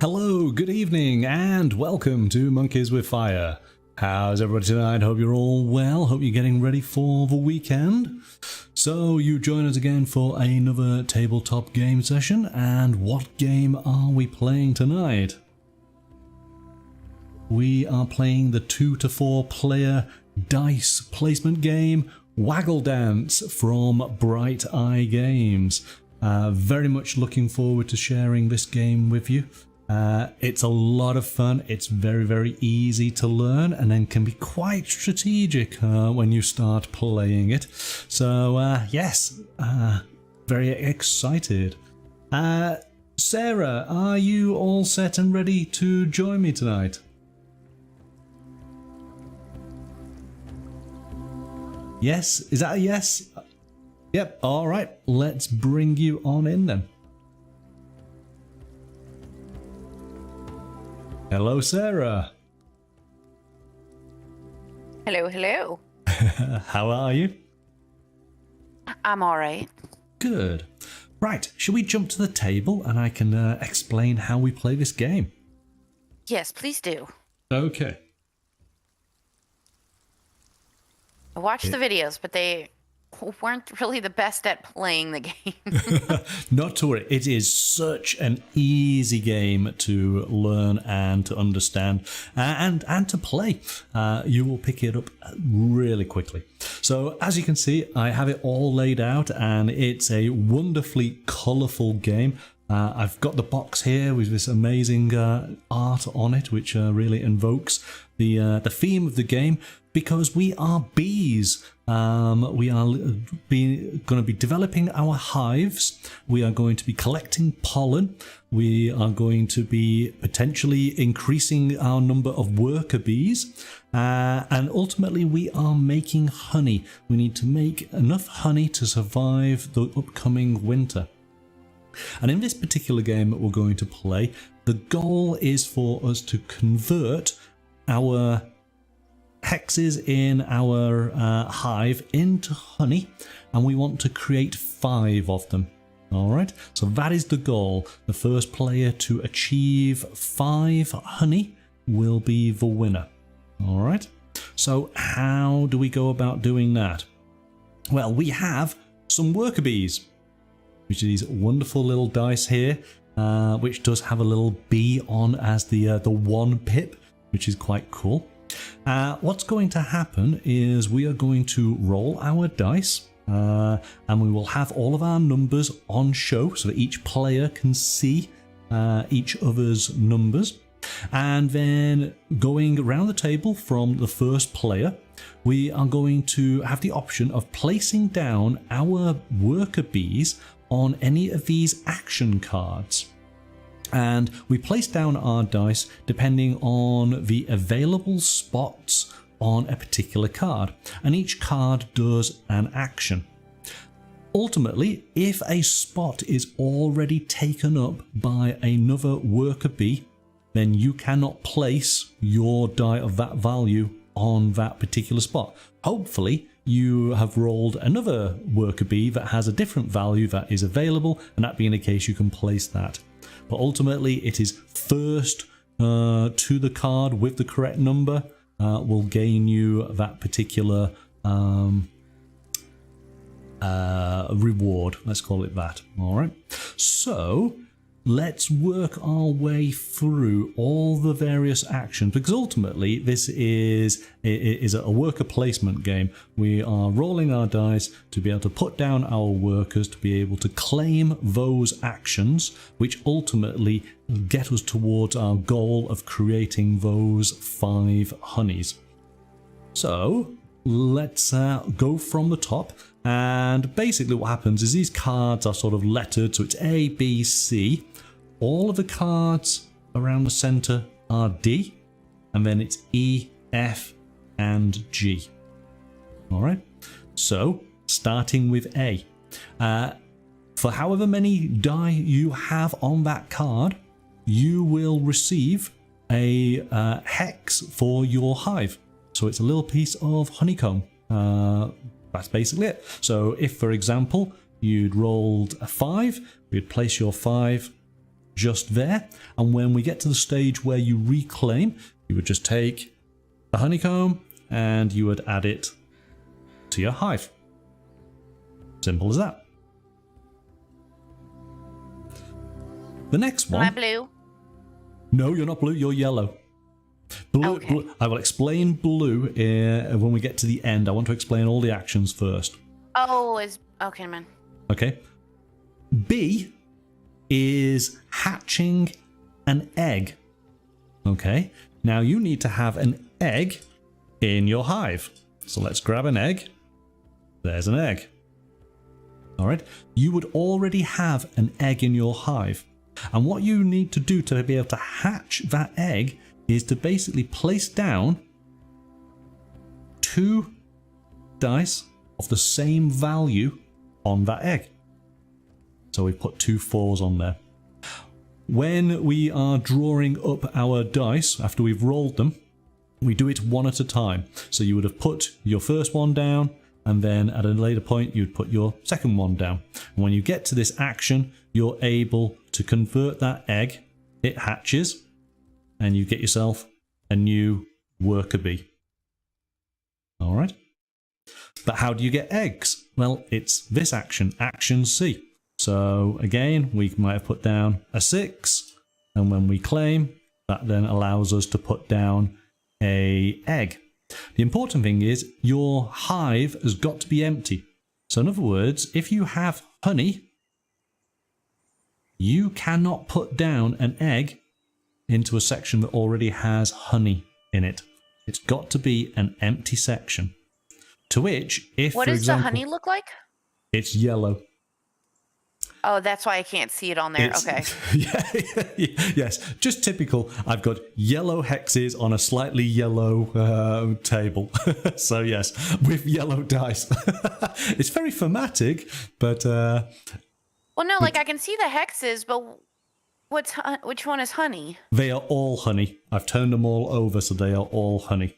Hello, good evening, and welcome to Monkeys with Fire. How's everybody tonight? Hope you're all well. Hope you're getting ready for the weekend. So you join us again for another tabletop game session, and what game are we playing tonight? We are playing the 2 to 4 player dice placement game Waggle Dance from Bright Eye Games. Very much looking forward to sharing this game with you. It's a lot of fun. It's very easy to learn, and then can be quite strategic when you start playing it. So yes, very excited. Sarah, are you all set and ready to join me tonight? Yes, is that a yes? Yep, all right, let's bring you on in then. Hello, Sarah. Hello. How are you? I'm all right. Good. Right, shall we jump to the table and I can explain how we play this game? Yes, please do. Okay. I watched the videos, but they weren't really the best at playing the game. Not to worry, it is such an easy game to learn and to understand and to play. You will pick it up really quickly. So as you can see, I have it all laid out, and it's a wonderfully colourful game. I've got the box here with this amazing art on it, which really invokes the theme of the game, because we are bees. We are going to be developing our hives. We are going to be collecting pollen. We are going to be potentially increasing our number of worker bees. And ultimately we are making honey. We need to make enough honey to survive the upcoming winter. And in this particular game that we're going to play, the goal is for us to convert our hexes in our hive into honey, and we want to create 5 of them. Alright, so that is the goal. The first player to achieve 5 honey will be the winner. Alright, so how do we go about doing that? Well, we have some worker bees, which are these wonderful little dice here, which does have a little bee on as the 1 pip, which is quite cool. What's going to happen is we are going to roll our dice, and we will have all of our numbers on show so that each player can see each other's numbers. And then going around the table from the first player, we are going to have the option of placing down our worker bees on any of these action cards. And we place down our dice depending on the available spots on a particular card, and each card does an action. Ultimately, if a spot is already taken up by another worker bee, then you cannot place your die of that value on that particular spot. Hopefully you have rolled another worker bee that has a different value that is available, and that being the case, you can place that. But ultimately it is first to the card with the correct number will gain you that particular reward, let's call it that. Alright, so let's work our way through all the various actions, because ultimately this is a worker placement game. We are rolling our dice to be able to put down our workers to be able to claim those actions, which ultimately get us towards our goal of creating those 5 honeys. So let's go from the top. And basically what happens is these cards are sort of lettered, so it's A, B, C. All of the cards around the center are D, and then it's E, F, and G. Alright, so starting with A. For however many die you have on that card, you will receive a hex for your hive. So it's a little piece of honeycomb. That's basically it. So if, for example, you'd rolled a 5, you'd place your 5 just there. And when we get to the stage where you reclaim, you would just take the honeycomb and you would add it to your hive. Simple as that. The next one. Am I blue? No, you're not blue, you're yellow. Blue, Okay. blue. I will explain blue when we get to the end. I want to explain all the actions first. Oh, okay, man. Okay. B is hatching an egg. Okay. Now you need to have an egg in your hive. So let's grab an egg. There's an egg. All right. You would already have an egg in your hive. And what you need to do to be able to hatch that egg is to basically place down 2 dice of the same value on that egg. So we've put 2 4s on there. When we are drawing up our dice after we've rolled them, we do it one at a time. So you would have put your first one down, and then at a later point you'd put your second one down. And when you get to this action, you're able to convert that egg. It hatches, and you get yourself a new worker bee. All right. But how do you get eggs? Well, it's this action, action C. So again, we might have put down a 6, and when we claim, that then allows us to put down a egg. The important thing is your hive has got to be empty. So in other words, if you have honey, you cannot put down an egg into a section that already has honey in it. It's got to be an empty section. To which, if What for does example, the honey look like? it's yellow. Oh, that's why I can't see it on there. Okay. Yes, just typical. I've got yellow hexes on a slightly yellow table. So yes, with yellow dice. It's very thematic, but Well, no, like I can see the hexes, but which one is honey? they are all honey. I've turned them all over, so they are all honey.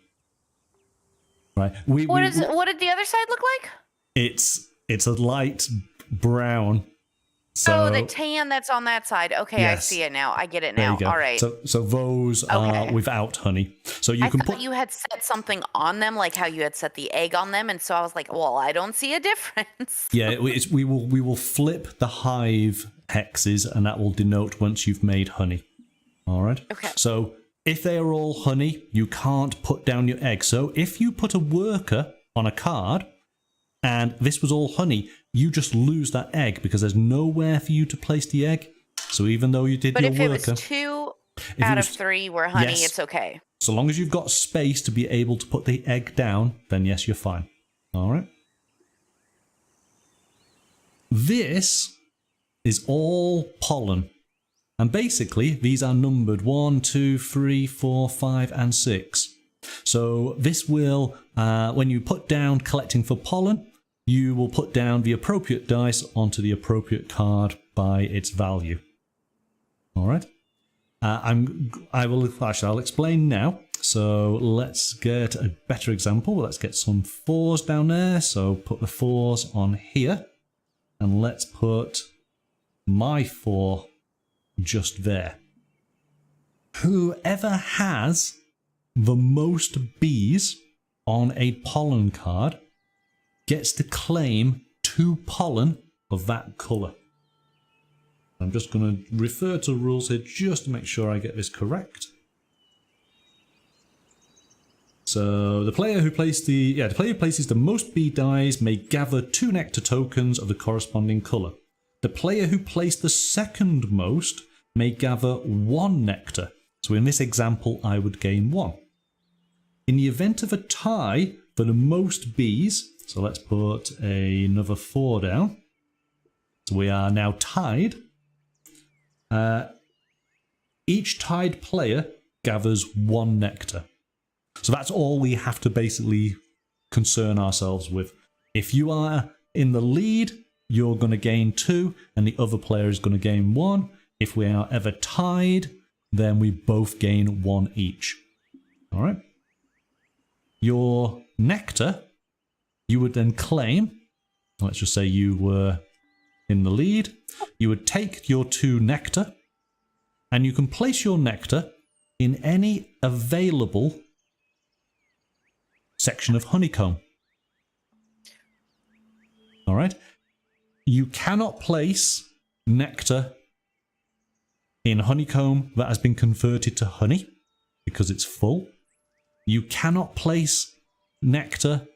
Right. What did the other side look like? It's a light brown. So, Oh, the tan that's on that side. Okay, Yes. I see it now. I get it there now. you go. All right. So those are Okay. without honey. So you I can thought put you had set something on them, like how you had set the egg on them, and so I was like, well, I don't see a difference. Yeah, we will flip the hive hexes, and that will denote once you've made honey. All right. Okay. So if they are all honey, you can't put down your egg. So if you put a worker on a card, and this was all honey, you just lose that egg because there's nowhere for you to place the egg. So even though you did But your if worker, it was 2 it out was- of 3 were honey, Yes. it's okay. so long as you've got space to be able to put the egg down, then yes, you're fine. All right. This is all pollen. And basically, these are numbered 1, 2, 3, 4, 5, and 6. So this will, when you put down collecting for pollen, you will put down the appropriate dice onto the appropriate card by its value. All right. I'll explain now. So let's get a better example. Let's get some 4s down there. So put the 4s on here, and let's put my 4 just there. Whoever has the most bees on a pollen card gets to claim 2 pollen of that colour. I'm just going to refer to rules here just to make sure I get this correct. So the player who places the most bee dice may gather 2 nectar tokens of the corresponding colour. The player who placed the second most may gather 1 nectar. So in this example, I would gain 1. In the event of a tie for the most bees, so let's put another 4 down. So we are now tied. Each tied player gathers 1 nectar. So that's all we have to basically concern ourselves with. If you are in the lead, you're going to gain 2, and the other player is going to gain 1. If we are ever tied, then we both gain 1 each. All right. Your nectar, you would then claim. Let's just say you were in the lead. You would take your 2 nectar, and you can place your nectar in any available section of honeycomb. All right. You cannot place nectar in honeycomb that has been converted to honey because it's full. You cannot place nectar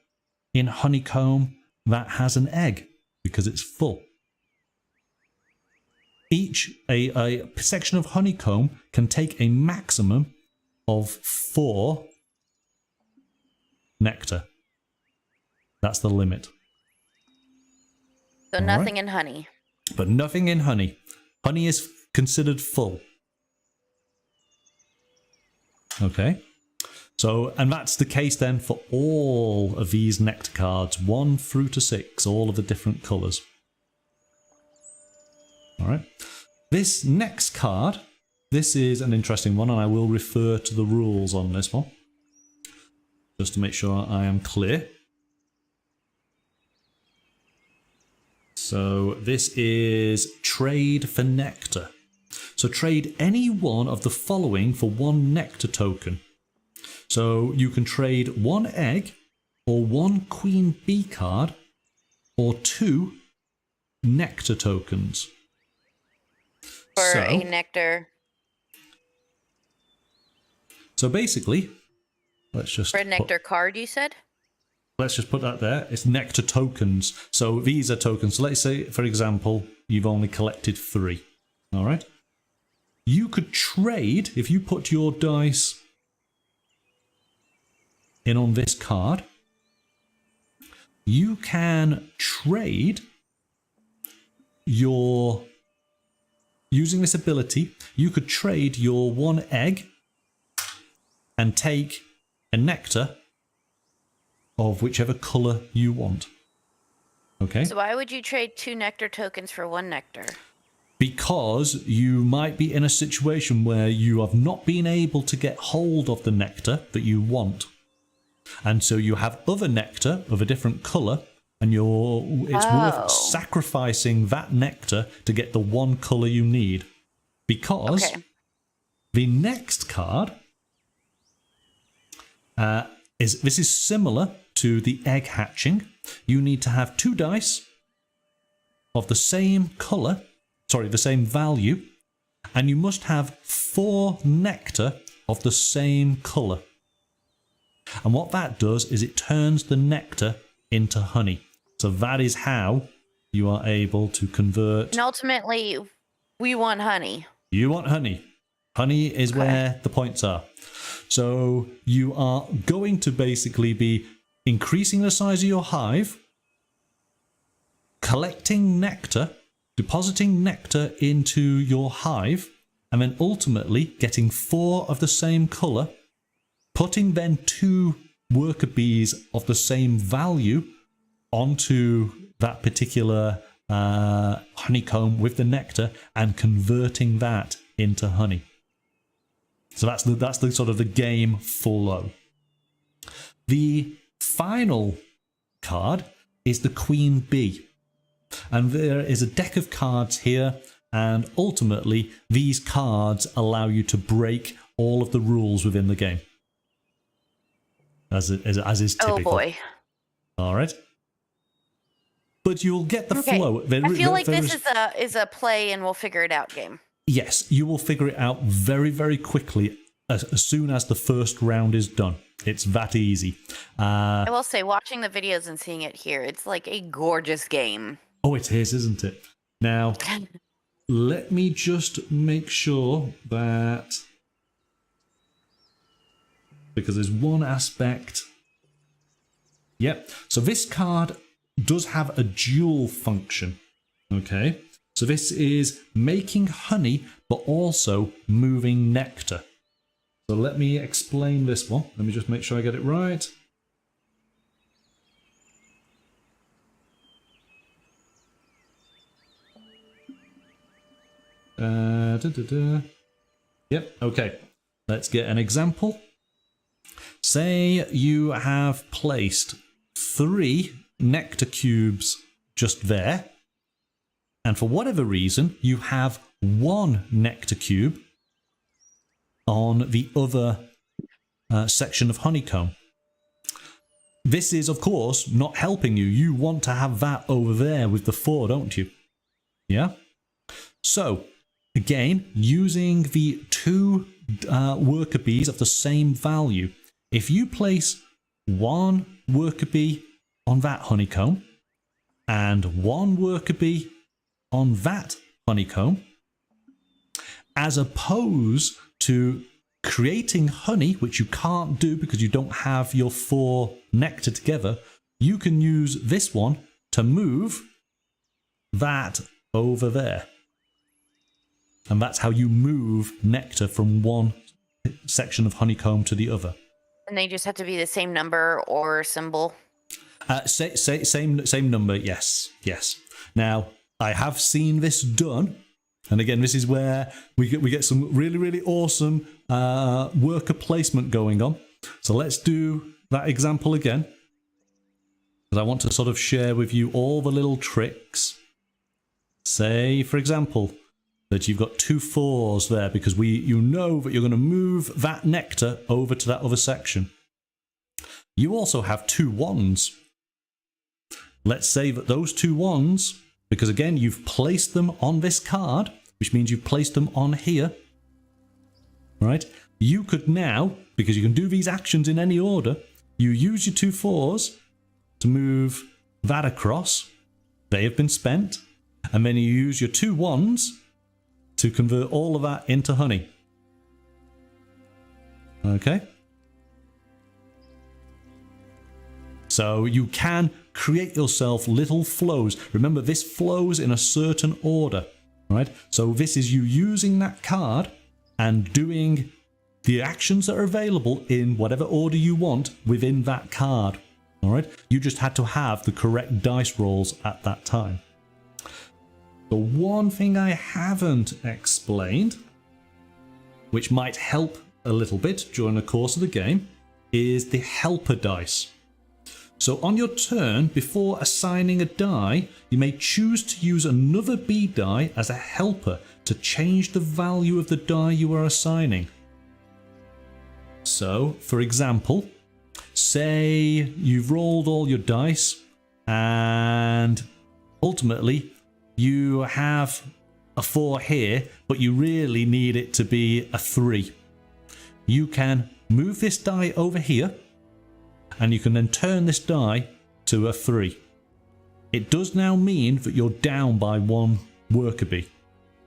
in honeycomb that has an egg because it's full. A section of honeycomb can take a maximum of 4 nectar. That's the limit. So nothing in honey. But nothing in honey. Honey is considered full. Okay. So, and that's the case then for all of these nectar cards, 1 through to 6, all of the different colours. All right. This next card, this is an interesting one, and I will refer to the rules on this one, just to make sure I am clear. So this is trade for nectar. So trade any one of the following for 1 nectar token. So you can trade 1 egg, or 1 queen bee card, or 2 nectar tokens. For a nectar. So basically, let's just... For a nectar card, you said? Let's just put that there. It's nectar tokens. So these are tokens. So let's say, for example, you've only collected 3. All right? You could trade, if you put your dice in on this card, you can trade your... Using this ability, you could trade your 1 egg and take a nectar of whichever colour you want. Okay? So why would you trade 2 nectar tokens for 1 nectar? Because you might be in a situation where you have not been able to get hold of the nectar that you want. And so you have other nectar of a different colour, and it's worth sacrificing that nectar to get the 1 colour you need. Because the next card this is similar to the egg hatching. You need to have 2 dice of the same colour, the same value, and you must have 4 nectar of the same colour. And what that does is it turns the nectar into honey. So that is how you are able to convert. And ultimately, we want honey. You want honey. Honey is where the points are. So you are going to basically be increasing the size of your hive, collecting nectar, depositing nectar into your hive, and then ultimately getting 4 of the same colour, putting then 2 worker bees of the same value onto that particular honeycomb with the nectar and converting that into honey. So that's the sort of the game flow. The final card is the Queen Bee. And there is a deck of cards here, and ultimately these cards allow you to break all of the rules within the game. As is typical. Oh boy. All right. But you'll get the flow. I feel like this is a play and we'll figure it out game. Yes, you will figure it out very, very quickly as soon as the first round is done. It's that easy. I will say, watching the videos and seeing it here, it's like a gorgeous game. Oh, it is, isn't it? Now, let me just make sure that... Because there's one aspect... Yep. So this card does have a dual function. Okay. So this is making honey, but also moving nectar. So let me explain this one. Let me just make sure I get it right. Yep, okay. Let's get an example. Say you have placed 3 nectar cubes just there, and for whatever reason, you have 1 nectar cube on the other section of honeycomb. This is, of course, not helping you. You want to have that over there with the 4, don't you? Yeah? So, again, using the 2 worker bees of the same value, if you place 1 worker bee on that honeycomb and 1 worker bee on that honeycomb, as opposed to creating honey, which you can't do because you don't have your 4 nectar together, you can use this one to move that over there. And that's how you move nectar from one section of honeycomb to the other. And they just have to be the same number or symbol? Same number, yes. Now, I have seen this done. And again, this is where we get some really, really awesome worker placement going on. So let's do that example again, because I want to sort of share with you all the little tricks. Say, for example, that you've got 2 4s there, because you know that you're going to move that nectar over to that other section. You also have 2 1s. Let's say that those 2 1s, because again, you've placed them on this card, which means you've placed them on here, right? You could now, because you can do these actions in any order, you use your 2 4s to move that across. They have been spent. And then you use your 2 1s to convert all of that into honey. Okay? So you can create yourself little flows. Remember, this flows in a certain order, right? So this is you using that card and doing the actions that are available in whatever order you want within that card, all right? You just had to have the correct dice rolls at that time. The one thing I haven't explained, which might help a little bit during the course of the game, is the helper dice. So on your turn, before assigning a die, you may choose to use another bee die as a helper to change the value of the die you are assigning. So, for example, say you've rolled all your dice and ultimately you have a 4 here, but you really need it to be a 3. You can move this die over here, and you can then turn this die to a 3. It does now mean that you're down by 1 worker bee,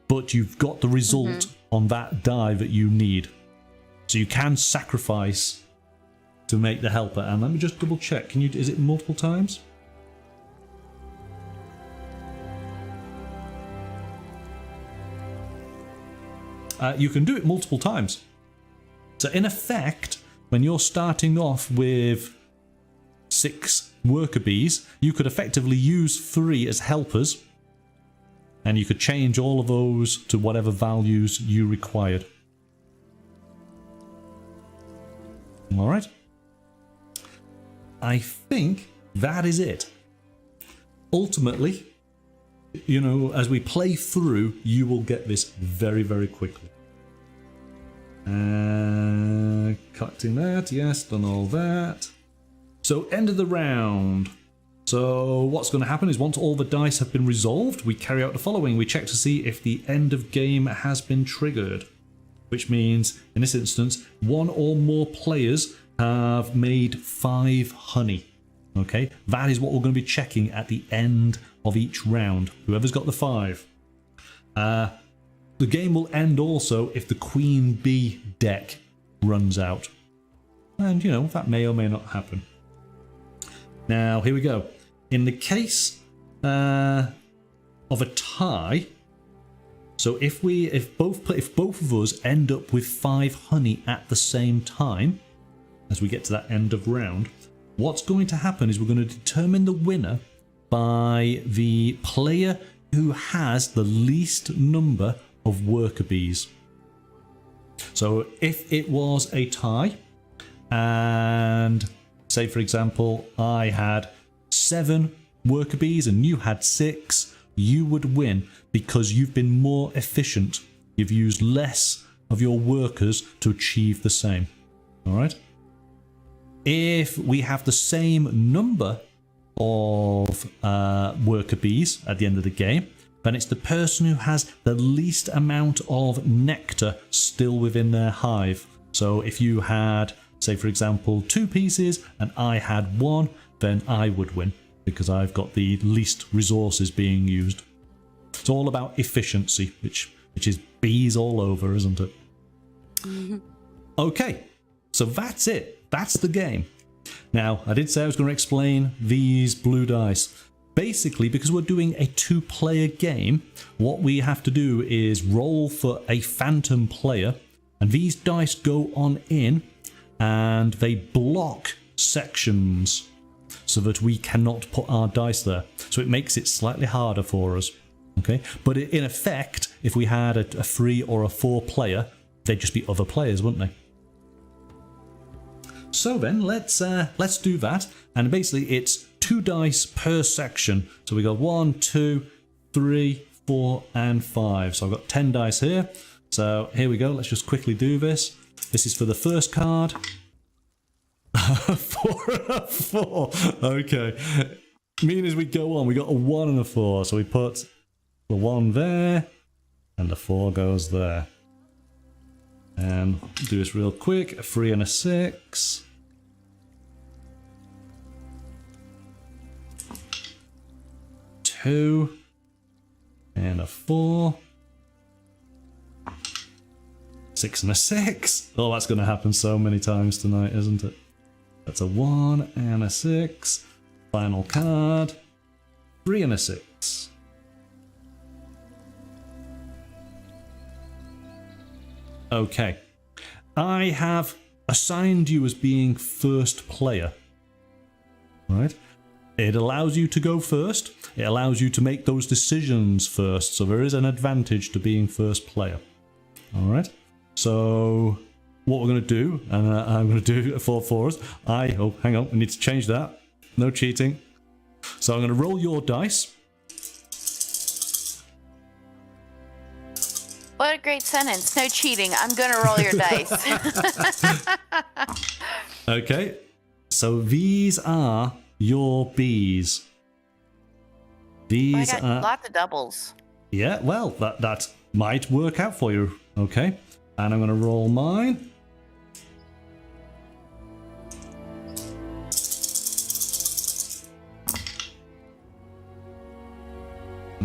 but you've got the result on that die that you need. So you can sacrifice to make the helper. And let me just double check. Is it multiple times? You can do it multiple times. So in effect, when you're starting off with 6 worker bees, you could effectively use 3 as helpers, and you could change all of those to whatever values you required. All right. I think that is it. Ultimately, you know, as we play through, you will get this very, very quickly. Collecting that, yes, done all that. So, end of the round. So, what's going to happen is once all the dice have been resolved, we carry out the following. We check to see if the end of game has been triggered, which means, in this instance, 1 or more players have made 5 honey. Okay, that is what we're going to be checking at the end of each round. Whoever's got the 5. The game will end also if the Queen Bee deck runs out. And, you know, that may or may not happen. Now, here we go. In the case of a tie, so if both of us end up with 5 honey at the same time, as we get to that end of round, what's going to happen is we're going to determine the winner by the player who has the least number of worker bees. So if it was a tie, and say for example I had 7 worker bees and you had 6, you would win because you've been more efficient. You've used less of your workers to achieve the same. All right. If we have the same number of worker bees at the end of the game, then it's the person who has the least amount of nectar still within their hive. So if you had, say for example, 2 pieces and I had 1, then I would win because I've got the least resources being used. It's all about efficiency, which is bees all over, isn't it? Mm-hmm. Okay, so that's it. That's the game. Now, I did say I was going to explain these blue dice. Basically, because we're doing a 2-player game, what we have to do is roll for a phantom player, and these dice go on in, and they block sections so that we cannot put our dice there. So it makes it slightly harder for us. Okay, but in effect, if we had a 3 or a 4 player, they'd just be other players, wouldn't they? So then, let's do that, and basically it's 2 dice per section. So we got 1, 2, 3, 4, and 5. So I've got 10 dice here. So here we go. Let's just quickly do this. This is for the first card. 4 and a 4. Okay. Meaning as we go on, we got a 1 and a 4. So we put the 1 there, and the 4 goes there. And do this real quick. A 3 and a 6. 2 and a 4. 6 and a 6. Oh, that's going to happen so many times tonight, isn't it? That's a 1 and a 6. Final card. 3 and a 6. Okay. I have assigned you as being first player. Right? It allows you to go first. It allows you to make those decisions first. So there is an advantage to being first player. Alright? So what we're going to do, and I'm going to do it for us. Oh, hang on. I need to change that. No cheating. So I'm going to roll your dice. What a great sentence. No cheating. I'm going to roll your dice. Okay. So these are your bees. These I got lots of doubles. Yeah, well, that might work out for you. Okay. And I'm going to roll mine.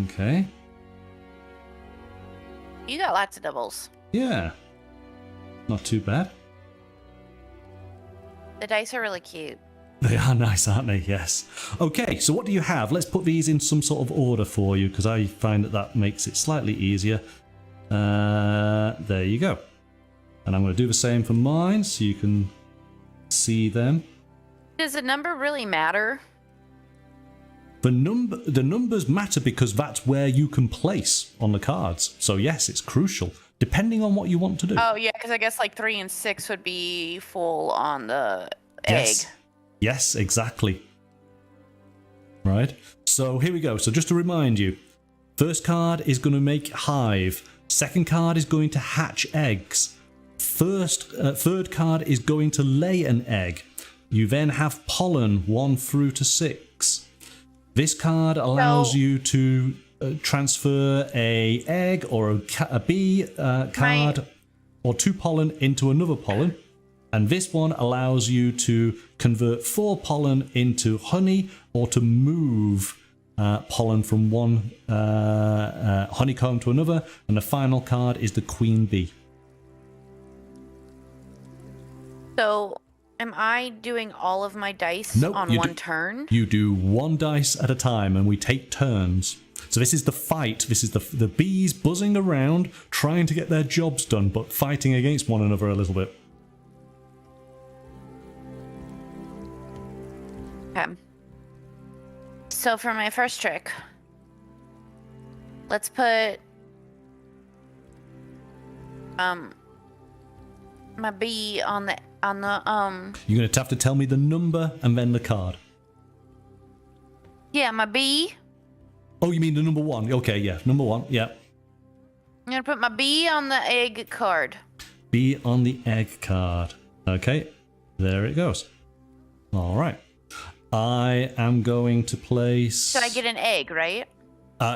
Okay. You got lots of doubles. Yeah. Not too bad. The dice are really cute. They are nice, aren't they? Yes. Okay, so what do you have? Let's put these in some sort of order for you, because I find that makes it slightly easier. There you go. And I'm going to do the same for mine, so you can see them. Does the number really matter? The numbers matter because that's where you can place on the cards. So yes, it's crucial, depending on what you want to do. Oh yeah, because I guess like 3 and 6 would be full on the egg. Yes, exactly. Right. So here we go. So just to remind you, first card is going to make hive. Second card is going to hatch eggs. Third card is going to lay an egg. You then have pollen 1 through to 6. This card allows you to transfer a egg or a bee card or 2 pollen into another pollen. And this one allows you to convert 4 pollen into honey or to move pollen from one honeycomb to another. And the final card is the queen bee. So am I doing all of my dice on one turn? You do 1 dice at a time, and we take turns. So this is the fight. This is the bees buzzing around, trying to get their jobs done, but fighting against one another a little bit. Okay. So for my first trick, let's put my bee on the You're going to have to tell me the number and then the card. Yeah, my bee. Oh, you mean the number 1? Okay, yeah, number 1, yeah. I'm gonna put my bee on the egg card. Bee on the egg card. Okay, there it goes. All right. I am going to place... So I get an egg, right?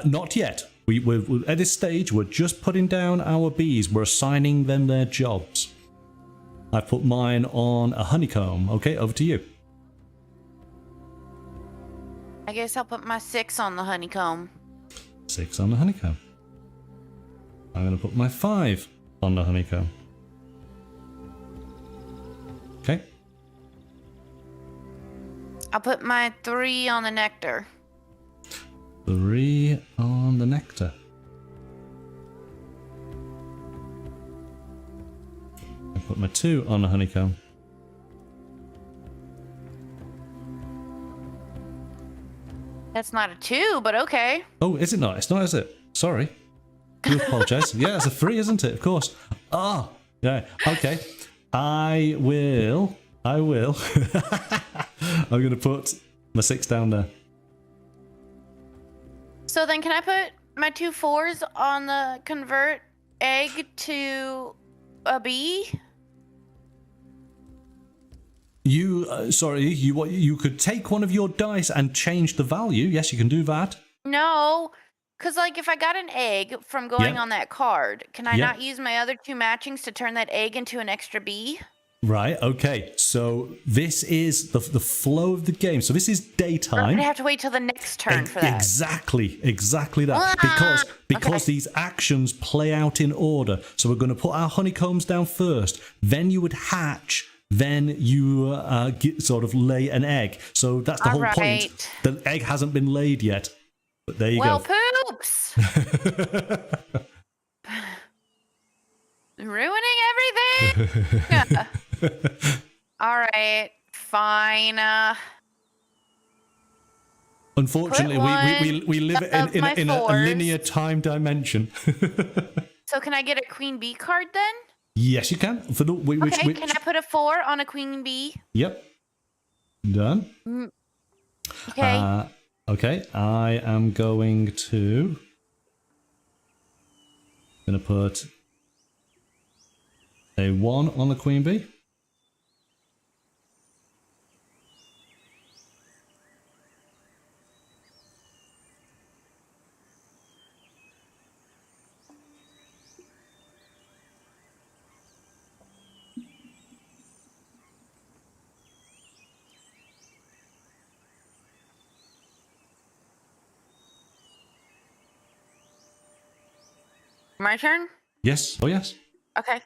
Not yet. We're at this stage, we're just putting down our bees. We're assigning them their jobs. I put mine on a honeycomb. Okay, over to you. I guess I'll put my 6 on the honeycomb. 6 on the honeycomb. I'm going to put my 5 on the honeycomb. Okay. I'll put my 3 on the nectar. 3 on the nectar. I put my 2 on the honeycomb. That's not a 2, but okay. Oh, is it not? It's not, is it? Sorry. I apologize. Yeah, it's a 3, isn't it? Of course. Ah, yeah. Okay. I will. I'm going to put my 6 down there. So then can I put my 2 4s on the convert egg to a bee? You could take one of your dice and change the value. Yes, you can do that. No, because like if I got an egg from going on that card, can I not use my other 2 matchings to turn that egg into an extra bee? Right, okay. So this is the flow of the game. So this is daytime. I have to wait till the next turn for that. Exactly that. Because these actions play out in order. So we're going to put our honeycombs down first. Then you would hatch. Then you sort of lay an egg. So that's the whole point. The egg hasn't been laid yet. But there you go. Well, poops! Ruining everything? All right, fine. Unfortunately, we live in a linear time dimension. So can I get a queen bee card then? Yes, you can. For the Can I put a 4 on a queen bee? Yep. Done. Okay. Okay. I am going to put a 1 on the queen bee. My turn? Yes. Oh, yes. Okay.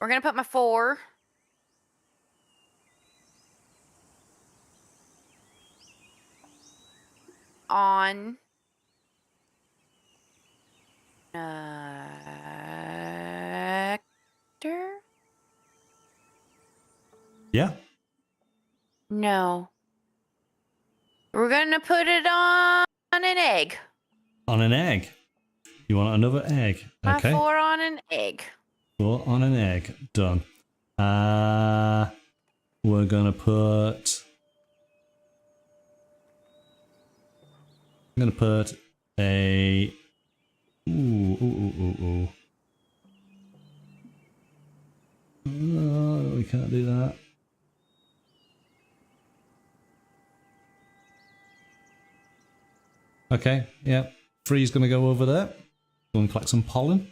We're gonna put my 4 on nectar? Yeah. No. We're gonna put it on an egg. On an egg. You want another egg? Okay. My 4 on an egg. 4 on an egg. Done. We're gonna put. I'm gonna put a. Ooh. No, we can't do that. Okay. Yeah. 3's gonna go over there. Go and collect some pollen.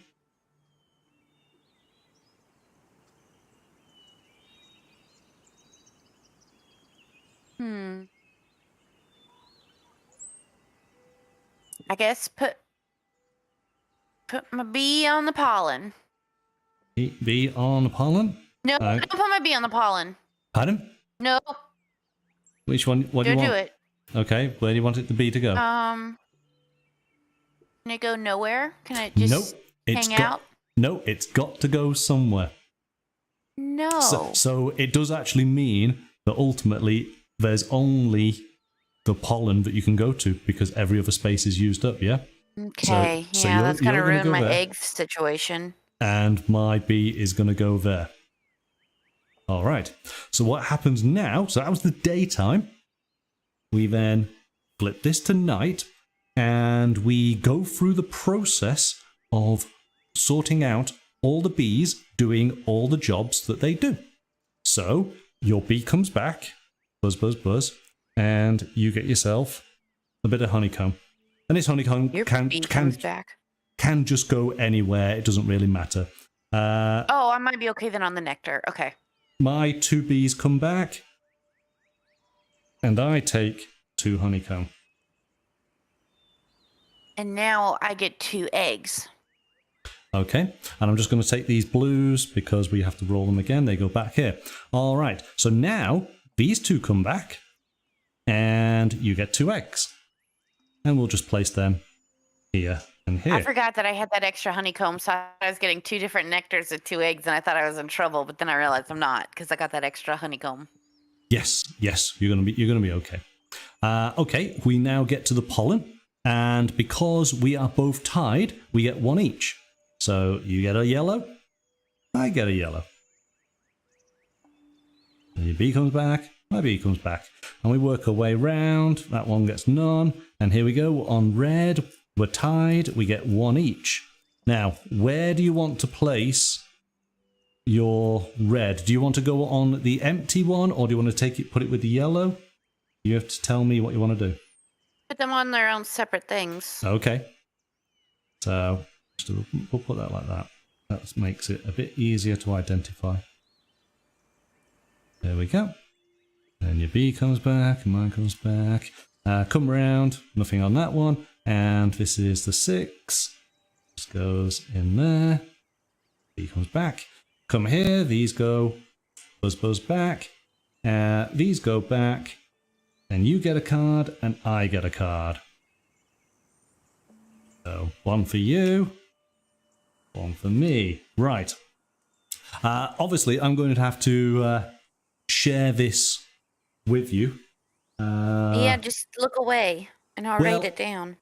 I guess put my bee on the pollen. Bee on the pollen? No, don't put my bee on the pollen. Pardon? No. Which one? What do you want? Do it. Okay, where do you want it the bee to go? Can it go nowhere? Can it just hang out? No, it's got to go somewhere. No. So it does actually mean that ultimately there's only the pollen that you can go to because every other space is used up, yeah? Okay, so that's going to ruin my there, egg situation. And my bee is going to go there. All right. So what happens now? So that was the daytime. We then flip this to night. and we go through the process of sorting out all the bees doing all the jobs that they do. So your bee comes back, buzz, buzz, buzz, and you get yourself a bit of honeycomb. And this honeycomb can just go anywhere. It doesn't really matter. I might be okay then on the nectar. Okay. My 2 bees come back, and I take 2 honeycomb. And now I get 2 eggs. Okay, and I'm just going to take these blues because we have to roll them again. They go back here. All right, so now these 2 come back, and you get 2 eggs. And we'll just place them here and here. I forgot that I had that extra honeycomb, so I was getting 2 different nectars with 2 eggs, and I thought I was in trouble, but then I realized I'm not because I got that extra honeycomb. Yes, you're gonna be okay. Okay, we now get to the pollen, and because we are both tied, we get 1 each. So you get a yellow, I get a yellow. And your bee comes back, my bee comes back. And we work our way round, that one gets none. And here we go, on red, we're tied, we get 1 each. Now, where do you want to place your red? Do you want to go on the empty one, or do you want to put it with the yellow? You have to tell me what you want to do. Put them on their own separate things. Okay. So we'll put that like that. That makes it a bit easier to identify. There we go. And your bee comes back, and mine comes back. Come round, nothing on that one. And this is the 6. This goes in there. Bee comes back. Come here, these go buzz, buzz back. These go back. And you get a card, and I get a card. So 1 for you, 1 for me. Right. Obviously, I'm going to have to share this with you. Yeah, just look away, and I'll write it down.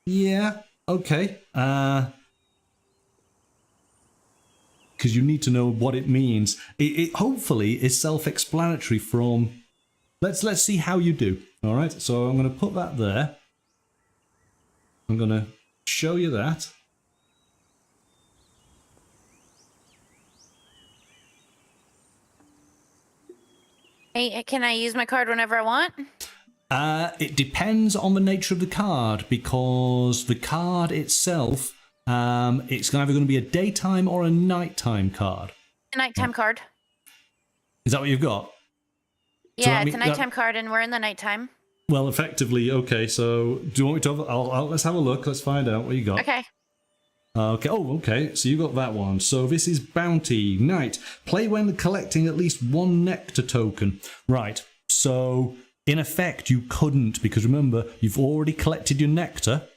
Yeah, okay. Because you need to know what it means. It hopefully is self-explanatory from... Let's see how you do. All right, so I'm going to put that there. I'm going to show you that. Hey, can I use my card whenever I want? It depends on the nature of the card, because the card itself, it's either going to be a daytime or a nighttime card. A nighttime card. Is that what you've got? Yeah, it's a nighttime card, and we're in the nighttime. Well, effectively, okay. So, do you want me to? Let's have a look. Let's find out what you got. Okay. Okay. Oh, okay. So you got that one. So this is Bounty Night. Play when collecting at least 1 nectar token. Right. So in effect, you couldn't, because remember, you've already collected your nectar,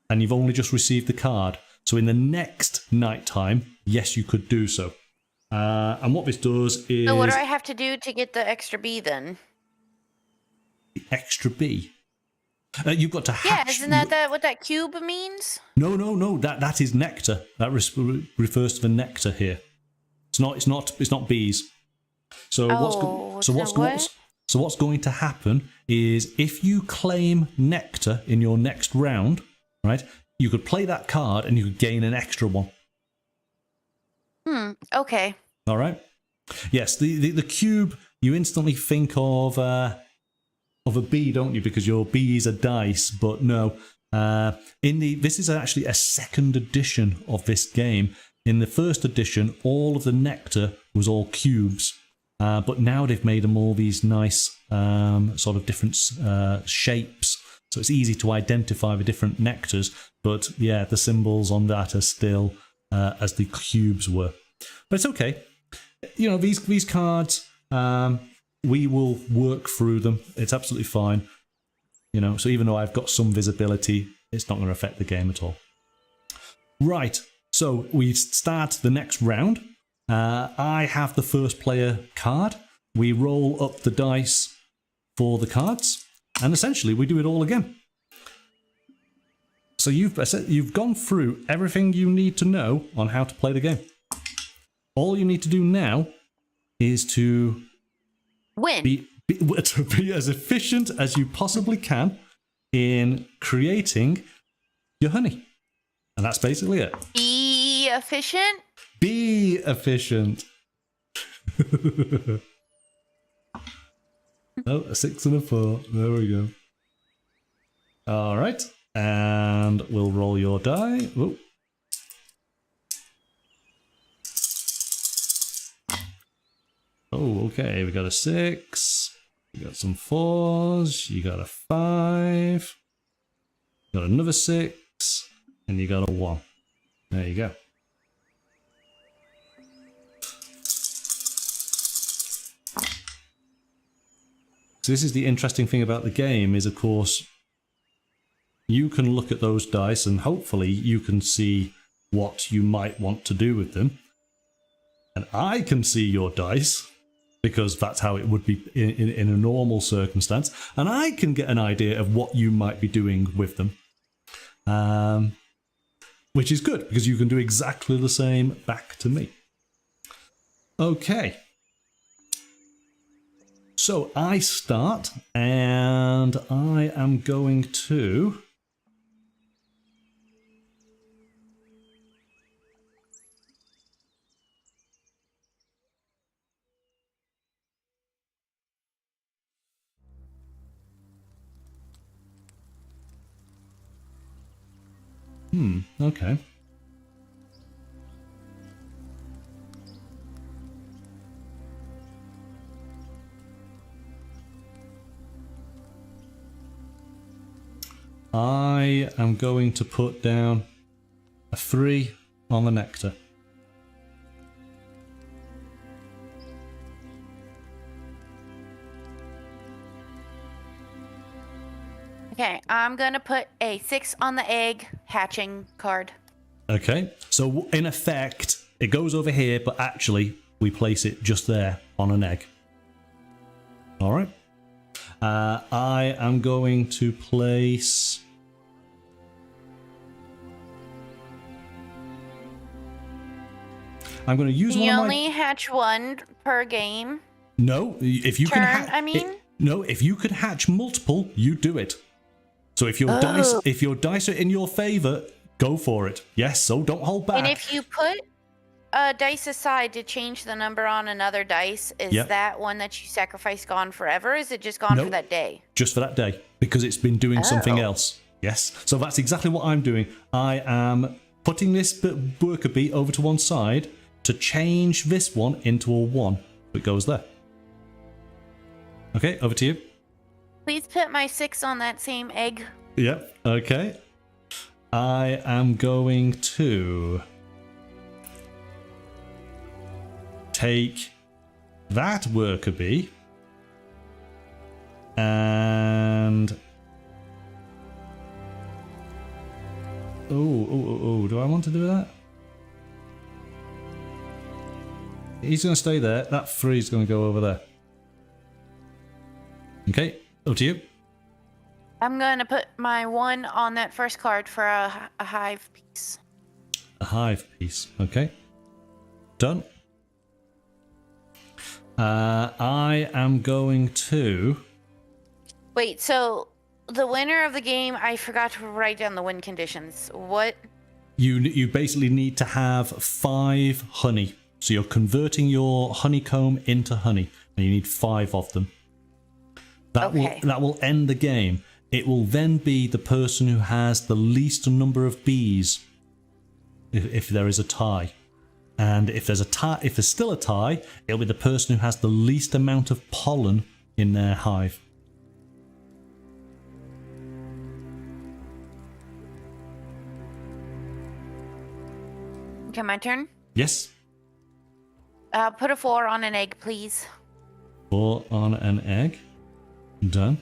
and you've only just received the card. So in the next nighttime, yes, you could do so. And what this does is... So what do I have to do to get the extra bee then? The extra bee? You've got to hatch... Yeah, isn't that what that cube means? No. That is nectar. That refers to the nectar here. It's not bees. So what's going to happen is if you claim nectar in your next round, right? You could play that card and you could gain an extra one. Okay. All right. Yes, the cube, you instantly think of a bee, don't you? Because your bees are dice, but no. This is actually a 2nd edition of this game. In the 1st edition, all of the nectar was all cubes, but now they've made them all these nice sort of different shapes. So it's easy to identify the different nectars, but yeah, the symbols on that are still as the cubes were. But it's okay. You know, these cards, we will work through them. It's absolutely fine. You know, so even though I've got some visibility, it's not going to affect the game at all. Right, so we start the next round. I have the first player card. We roll up the dice for the cards, and essentially we do it all again. So you've gone through everything you need to know on how to play the game. All you need to do now is to win. to be as efficient as you possibly can in creating your honey. And that's basically it. Be efficient? Be efficient. Oh, a 6 and a 4. There we go. All right. And we'll roll your die. Whoa. Oh, okay. We got a 6. We got some 4s. You got a 5. Got another 6. And you got a 1. There you go. So this is the interesting thing about the game is, of course, you can look at those dice and hopefully you can see what you might want to do with them. And I can see your dice because that's how it would be in a normal circumstance. And I can get an idea of what you might be doing with them. Which is good because you can do exactly the same back to me. Okay. So I start and I am going to okay. I am going to put down a 3 on the nectar. Okay, I'm going to put a 6 on the egg hatching card. Okay, so in effect, it goes over here, but actually we place it just there on an egg. All right. I am going to place... I'm going to use one of my... You only hatch one per game? No, if you Turn, can I mean? No, if you could hatch multiple, you do it. So if your dice are in your favor, go for it. Yes, so don't hold back. And if you put a dice aside to change the number on another dice, is that one that you sacrifice gone forever? Is it just gone for that day? Just for that day, because it's been doing something else. Yes, so that's exactly what I'm doing. I am putting this worker bee over to one side to change this one into a 1. It goes there. Okay, over to you. Please put my 6 on that same egg. Yep, okay. I am going to take that worker bee and... Oh, do I want to do that? He's going to stay there. That 3 is going to go over there. Okay, over to you. I'm going to put my 1 on that first card for a hive piece. A hive piece, okay. Done. I am going to... Wait, so the winner of the game, I forgot to write down the win conditions. What? You basically need to have 5 honey. So you're converting your honeycomb into honey, and you need 5 of them. That will end the game. It will then be the person who has the least number of bees, if there is a tie. And if there's still a tie, it'll be the person who has the least amount of pollen in their hive. Okay, my turn? Yes. Put a 4 on an egg, please. 4 on an egg. Done.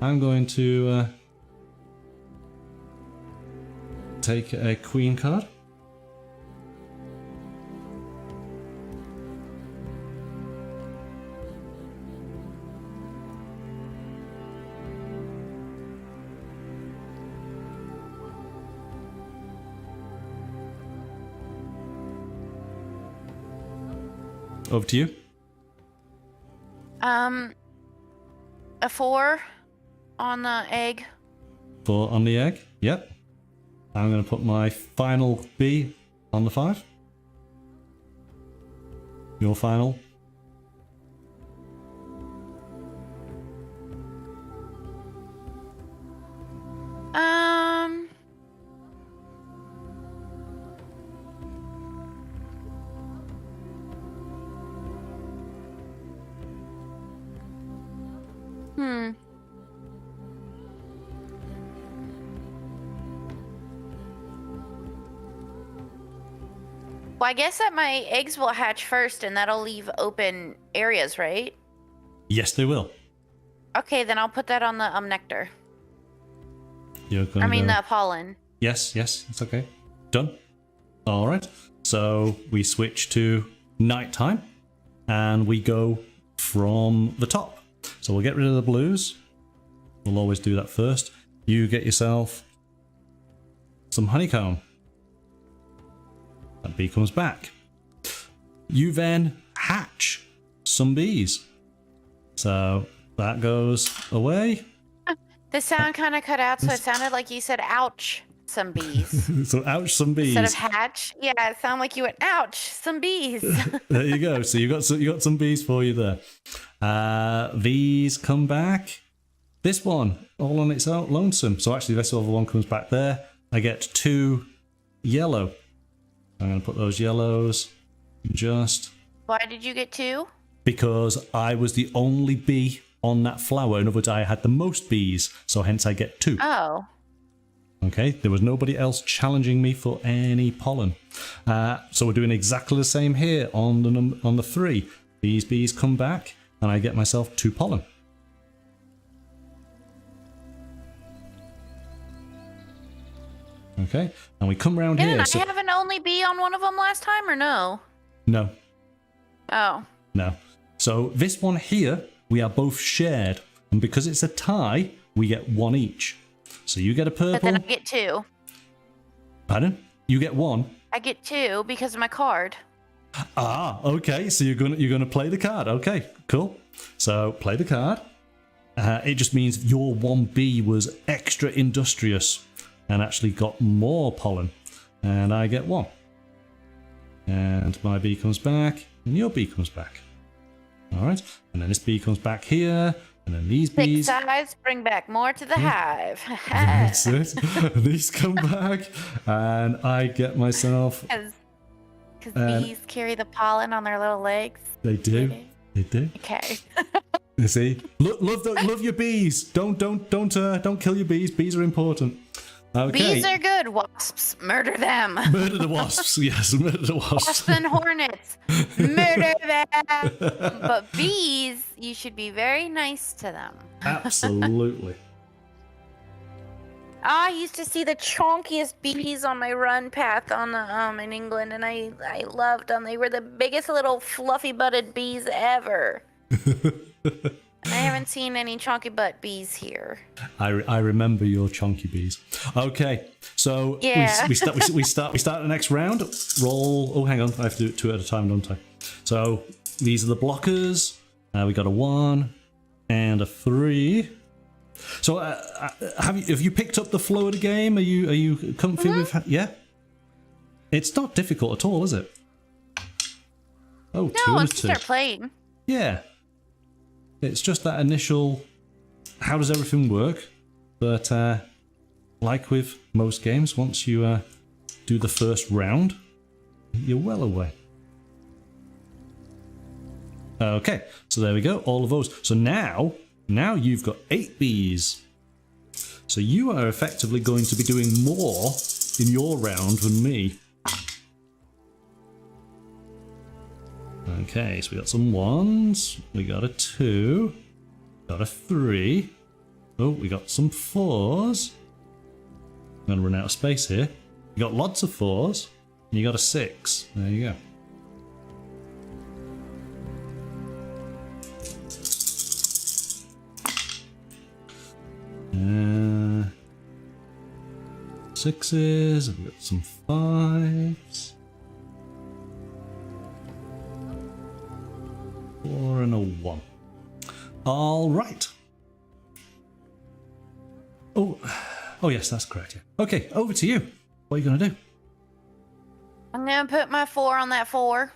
I'm going to take a queen card. Over to you. A 4 on the egg. 4 on the egg. Yep. I'm going to put my final bee on the 5. Your final. Well, I guess that my eggs will hatch first, and that'll leave open areas, right? Yes, they will. Okay, then I'll put that on the nectar. You're going the pollen. Yes, it's okay. Done. All right. So we switch to nighttime, and we go from the top. So we'll get rid of the blues. We'll always do that first. You get yourself some honeycomb. That bee comes back. You then hatch some bees. So that goes away. The sound kind of cut out, so it sounded like you said, ouch, some bees. So ouch, some bees. Instead of hatch. Yeah, it sounded like you went, ouch, some bees. There you go. So you got some bees for you there. These come back. This one, all on its own, lonesome. So actually this other one comes back there. I get 2 yellow. I'm going to put those yellows just... Why did you get 2? Because I was the only bee on that flower. In other words, I had the most bees, so hence I get 2. Oh. Okay, there was nobody else challenging me for any pollen. So we're doing exactly the same here on the 3. These bees come back, and I get myself 2 pollen. Okay, and we come around here. Didn't I have an only bee on one of them last time, or no? No. Oh. No. So this one here, we are both shared. And because it's a tie, we get 1 each. So you get a purple. But then I get 2. Pardon? You get 1. I get 2 because of my card. Ah, okay. So you're gonna play the card. Okay, cool. So play the card. It just means your 1 bee was extra industrious and actually got more pollen. And I get 1. And my bee comes back, and your bee comes back. All right. And then this bee comes back here, and then these bees. 6 sides bring back more to the hive. That's it. These come back, and I get myself. Because bees carry the pollen on their little legs. They do. They do. Okay. You see, love your bees. Don't kill your bees. Bees are important. Okay. Bees are good. Wasps, murder them. Murder the wasps. Yes, murder the wasps. Wasps and hornets, murder them. But bees, you should be very nice to them. Absolutely. I used to see the chonkiest bees on my run path on the in England, and I loved them. They were the biggest little fluffy-butted bees ever. I haven't seen any chonky butt bees here. I remember your chonky bees. Okay, so yeah. we start the next round. Roll. Oh, hang on, I have to do it 2 at a time, don't I? So these are the blockers. We got a 1 and a 3. So have you picked up the flow of the game? Are you comfy with? Yeah. It's not difficult at all, is it? Oh, no, once you start playing. Yeah. It's just that initial, how does everything work? But like with most games, once you do the first round, you're well away. Okay, so there we go, all of those. So now you've got 8 bees. So you are effectively going to be doing more in your round than me. Okay, so we got some 1s, we got a 2, got a 3. Oh, we got some 4s. I'm going to run out of space here. You got lots of 4s, and you got a 6. There you go. Sixes, I've got some 5s. 4 and a 1. All right. Oh, yes, that's correct. Yeah. Okay, over to you. What are you gonna do? I'm gonna put my 4 on that 4.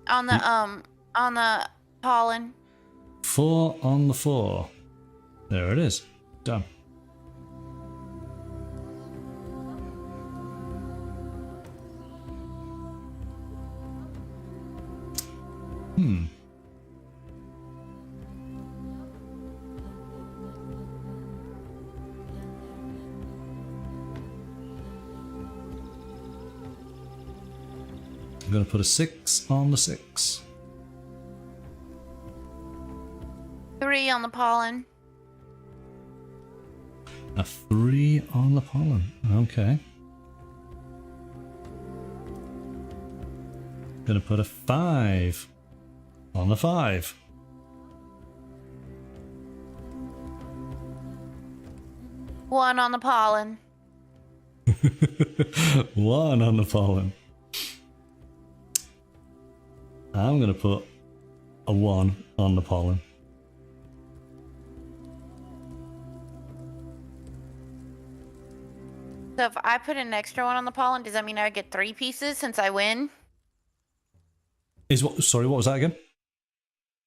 On the pollen. 4 on the 4. There it is. Done. I'm going to put a 6 on the 6. 3 on the pollen. A 3 on the pollen. Okay. Going to put a 5 on the 5. One on the pollen. 1 on the pollen. I'm going to put a 1 on the pollen. So if I put an extra 1 on the pollen, does that mean I get 3 pieces since I win? Sorry, what was that again?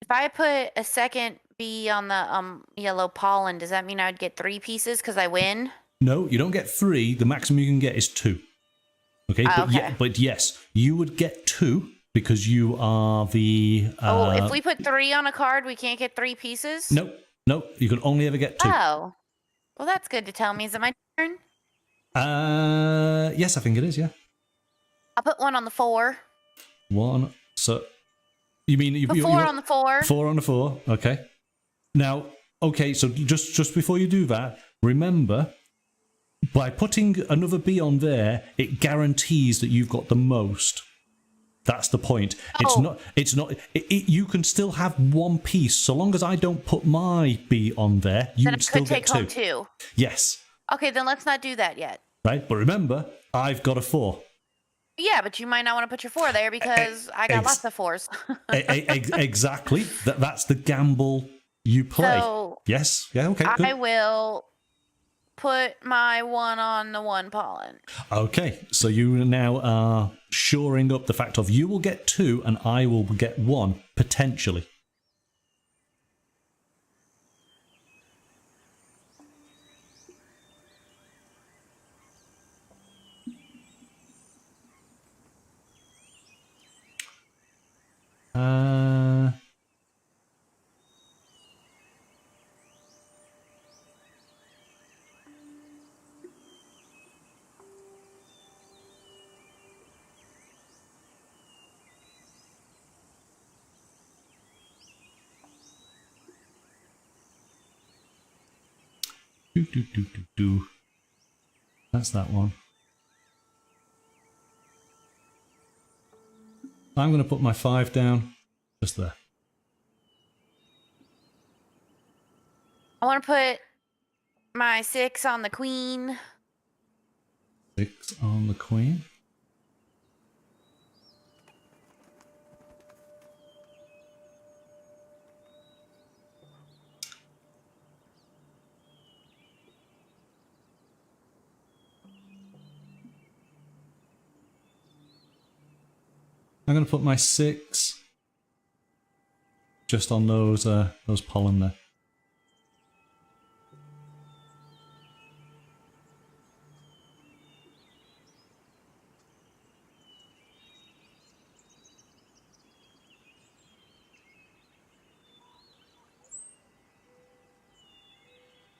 If I put a second bee on the yellow pollen, does that mean I would get 3 pieces because I win? No, you don't get 3. The maximum you can get is 2. Okay, but yes, you would get 2 because you are the. If we put 3 on a card, we can't get 3 pieces. Nope. You can only ever get 2. Oh, well, that's good to tell me. Is it my turn? Yes, I think it is. Yeah. I'll put 1 on the 4. 1. So, you mean you 4 on the 4? 4 on the 4. Okay. Now, okay. So just before you do that, remember, by putting another bee on there, it guarantees that you've got the most. That's the point. It's not. You can still have 1 piece so long as I don't put my bee on there. You then would still take get 2. home 2. Yes. Okay, then let's not do that yet. Right, but remember, I've got a 4. Yeah, but you might not want to put your 4 there because I got lots of 4s. Exactly. That's the gamble you play. So yes. Yeah. Okay. Good. I will put my 1 on the 1 pollen. Okay. So you now are shoring up the fact of you will get 2 and I will get 1 potentially. That's that one. I'm going to put my 5 down just there. I want to put my 6 on the queen. 6 on the queen. I'm going to put my 6 just on those pollen there.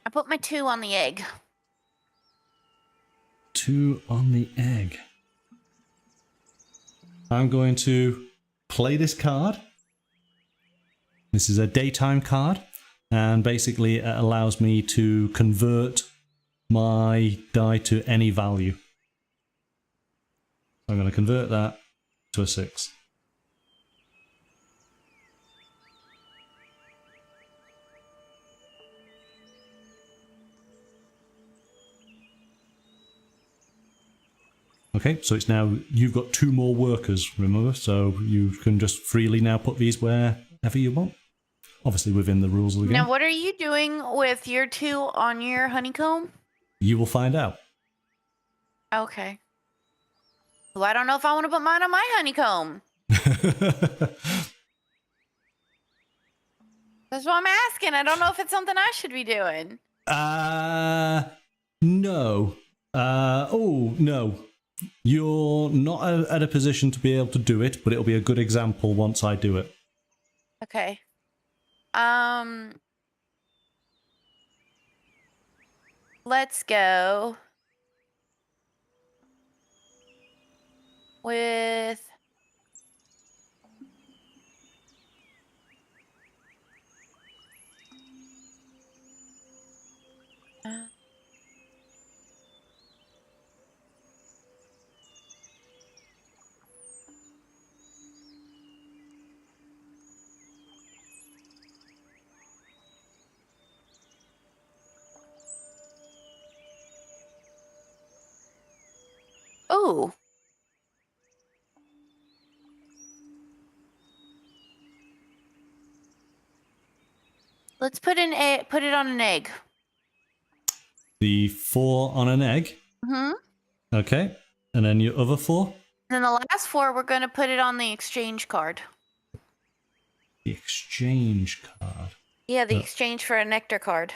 I put my 2 on the egg. 2 on the egg. I'm going to play this card. This is a daytime card, and basically it allows me to convert my die to any value. I'm going to convert that to a 6. Okay, so it's now, you've got 2 more workers, remember? So you can just freely now put these wherever you want. obviously within the rules of the game. Now, what are you doing with your 2 on your honeycomb? You will find out. Okay. Well, I don't know if I want to put mine on my honeycomb. That's what I'm asking. I don't know if it's something I should be doing. No. No. You're not at a position to be able to do it, but it'll be a good example once I do it. Okay. Let's go with oh. Let's put it on an egg. The 4 on an egg. Mm-hmm. Okay. And then your other 4? Then the last 4, we're going to put it on the exchange card. The exchange card. Yeah, the exchange for a nectar card.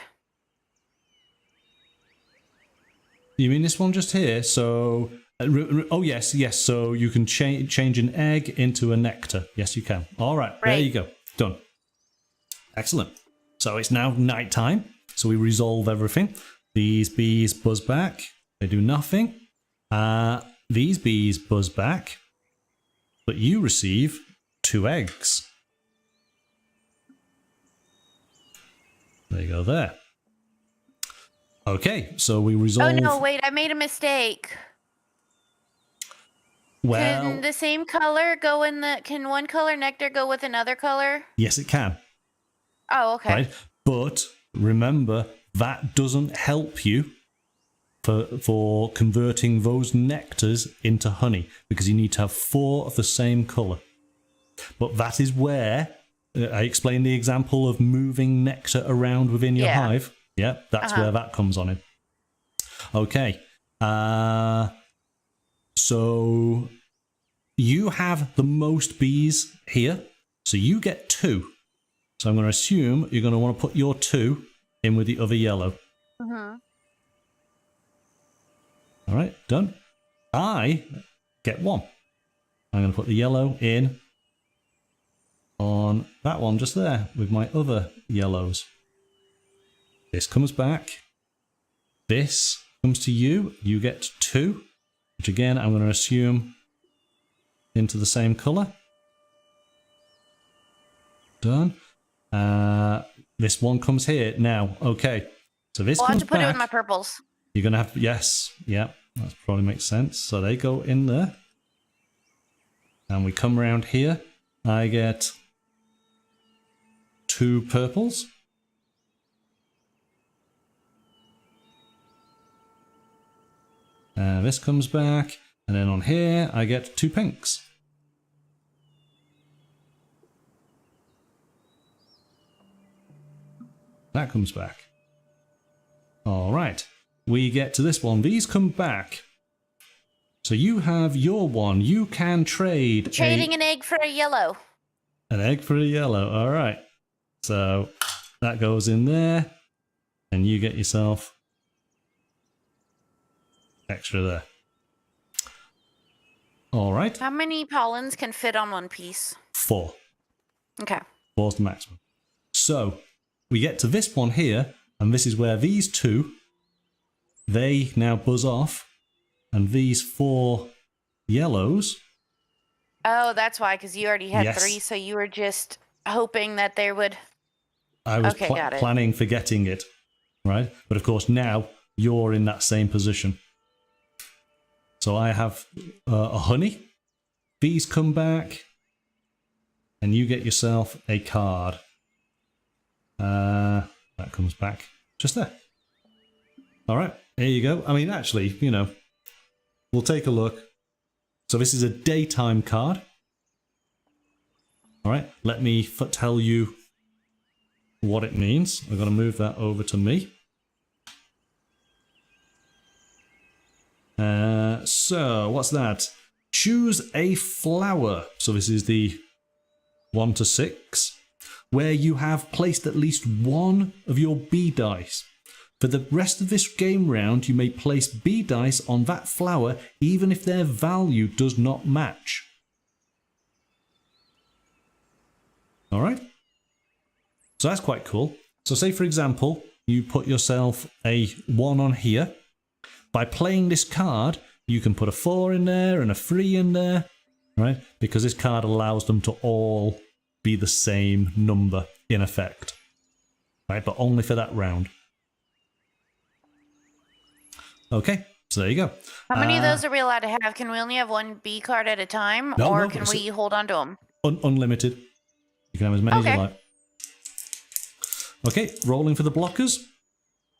You mean this one just here? So, oh yes. So you can change an egg into a nectar. Yes, you can. All right. There you go. Done. Excellent. So it's now night time. So we resolve everything. These bees buzz back. They do nothing. These bees buzz back. But you receive 2 eggs. There you go there. Okay, so we resolve... Oh no, wait, I made a mistake. Well... Can the same color go in the... Can one color nectar go with another color? Yes, it can. Oh, okay. Right? But remember, that doesn't help you for converting those nectars into honey, because you need to have 4 of the same color. But that is where I explained the example of moving nectar around within your hive. Yeah, that's where that comes on in. Okay. So you have the most bees here. So you get 2. So I'm going to assume you're going to want to put your 2 in with the other yellow. All right, done. I get 1. I'm going to put the yellow in on that one just there with my other yellows. This comes back. This comes to you. You get 2, which again I'm going to assume into the same color. Done. This one comes here now. Okay, so this comes back. I'll have to put it with my purples. You're going to have to, yes, yeah, that probably makes sense. So they go in there. And we come around here. I get 2 purples. This comes back. And then on here, I get 2 pinks. That comes back. All right. We get to this one. These come back. So you have your one. You can trade. Trading an egg for a yellow. An egg for a yellow. All right. So that goes in there. And you get yourself extra there. All right. How many pollens can fit on one piece? 4. Okay. 4's the maximum. So we get to this one here. And this is where these 2, they now buzz off. And these 4 yellows. Oh, that's why, because you already had 3, so you were just hoping that there would... I was planning for getting it, right? But of course now you're in that same position. So I have a honey. These come back. And you get yourself a card. That comes back just there. All right, there you go. I mean, actually, you know, we'll take a look. So this is a daytime card. All right, let me tell you what it means. I've got to move that over to me. So, what's that? Choose a flower. So this is the 1 to 6, where you have placed at least one of your bee dice. For the rest of this game round, you may place bee dice on that flower even if their value does not match. Alright? So that's quite cool. So say for example, you put yourself a 1 on here. By playing this card, you can put a 4 in there and a 3 in there, right? Because this card allows them to all be the same number in effect, right? But only for that round. Okay, so there you go. How many of those are we allowed to have? Can we only have one B card at a time, or can we hold on to them? Unlimited. You can have as many as you like. Okay, rolling for the blockers.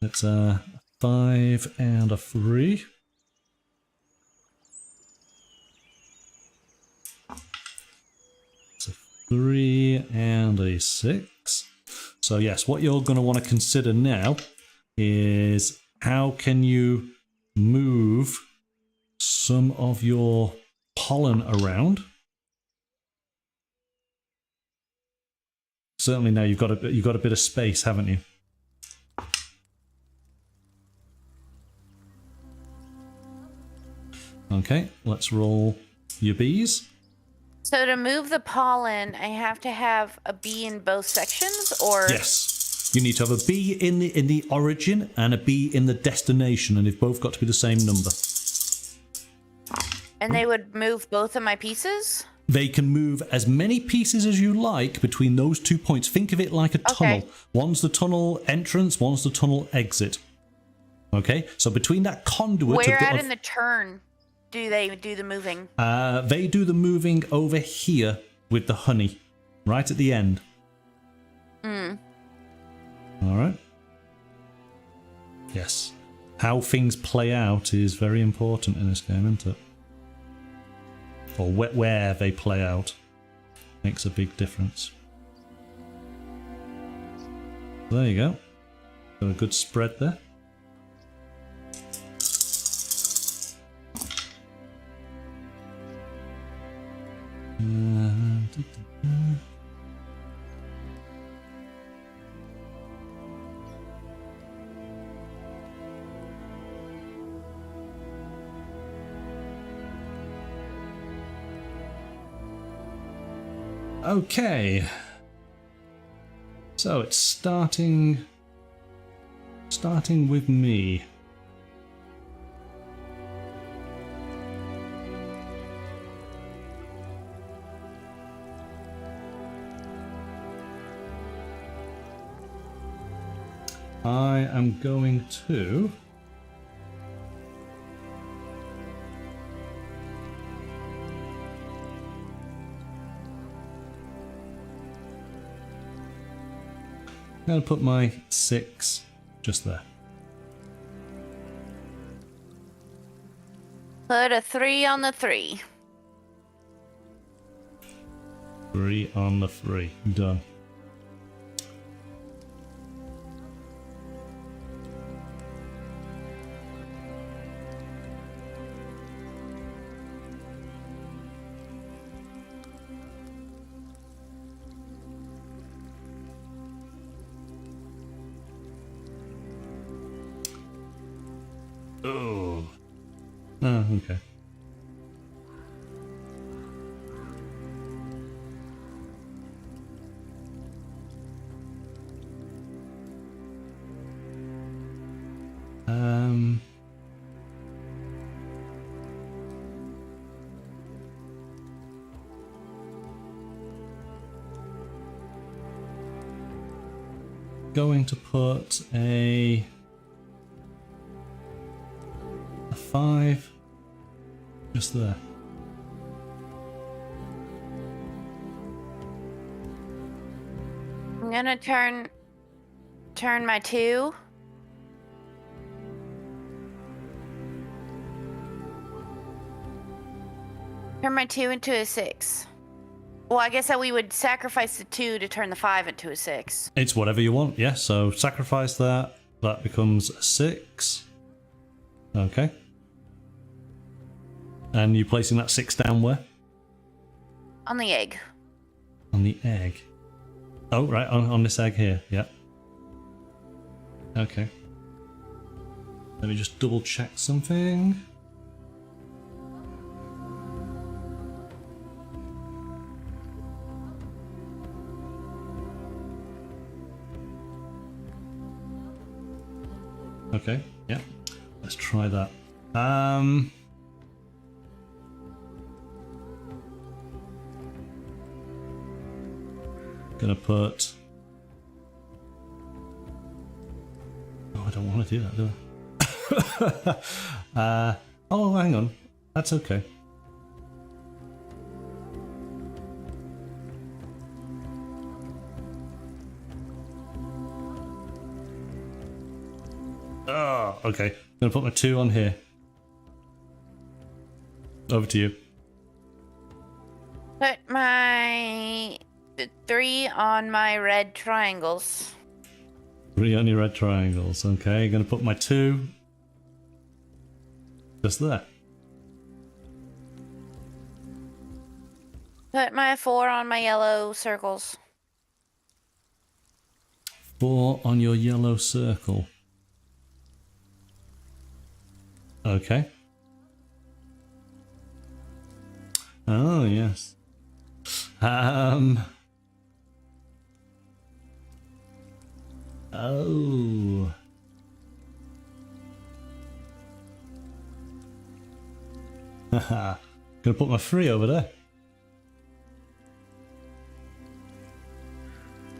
It's a 5 and a 3. It's a 3 and a 6. So yes, what you're going to want to consider now is how can you move some of your pollen around. Certainly now you've got a bit of space, haven't you? Okay, let's roll your bees. So to move the pollen, I have to have a bee in both sections, or yes. You need to have a bee in the origin and a bee in the destination, and they've both got to be the same number. And they would move both of my pieces? They can move as many pieces as you like between those 2 points. Think of it like a tunnel. One's the tunnel entrance, one's the tunnel exit. Okay? So between that conduit... Where at in the turn do they do the moving? They do the moving over here with the honey, right at the end. All right. Yes. How things play out is very important in this game, isn't it? Or where they play out makes a big difference. There you go. Got a good spread there. Okay, so it's starting with me. I am going to I'm going to put my 6 just there. Put a 3 on the 3. 3 on the 3. Done. Oh. Oh, okay. Going to put a 5 just there. I'm gonna turn my 2. Turn my 2 into a 6. Well, I guess that we would sacrifice the 2 to turn the 5 into a 6. It's whatever you want, yeah. So sacrifice that. That becomes a 6. Okay. And you placing that 6 down where? On the egg. On the egg. Oh, right, on this egg here, yeah. Okay. Let me just double check something. Okay, yeah. Let's try that. Gonna put... Oh, I don't want to do that, do I? Oh, hang on. That's okay. Oh, okay. Gonna put my 2 on here. Over to you. Put my 3 on my red triangles. 3 on your red triangles. Okay, gonna put my 2 just there. Put my 4 on my yellow circles. 4 on your yellow circle. Okay. Oh, yes. Oh. Haha. Gonna put my 3 over there.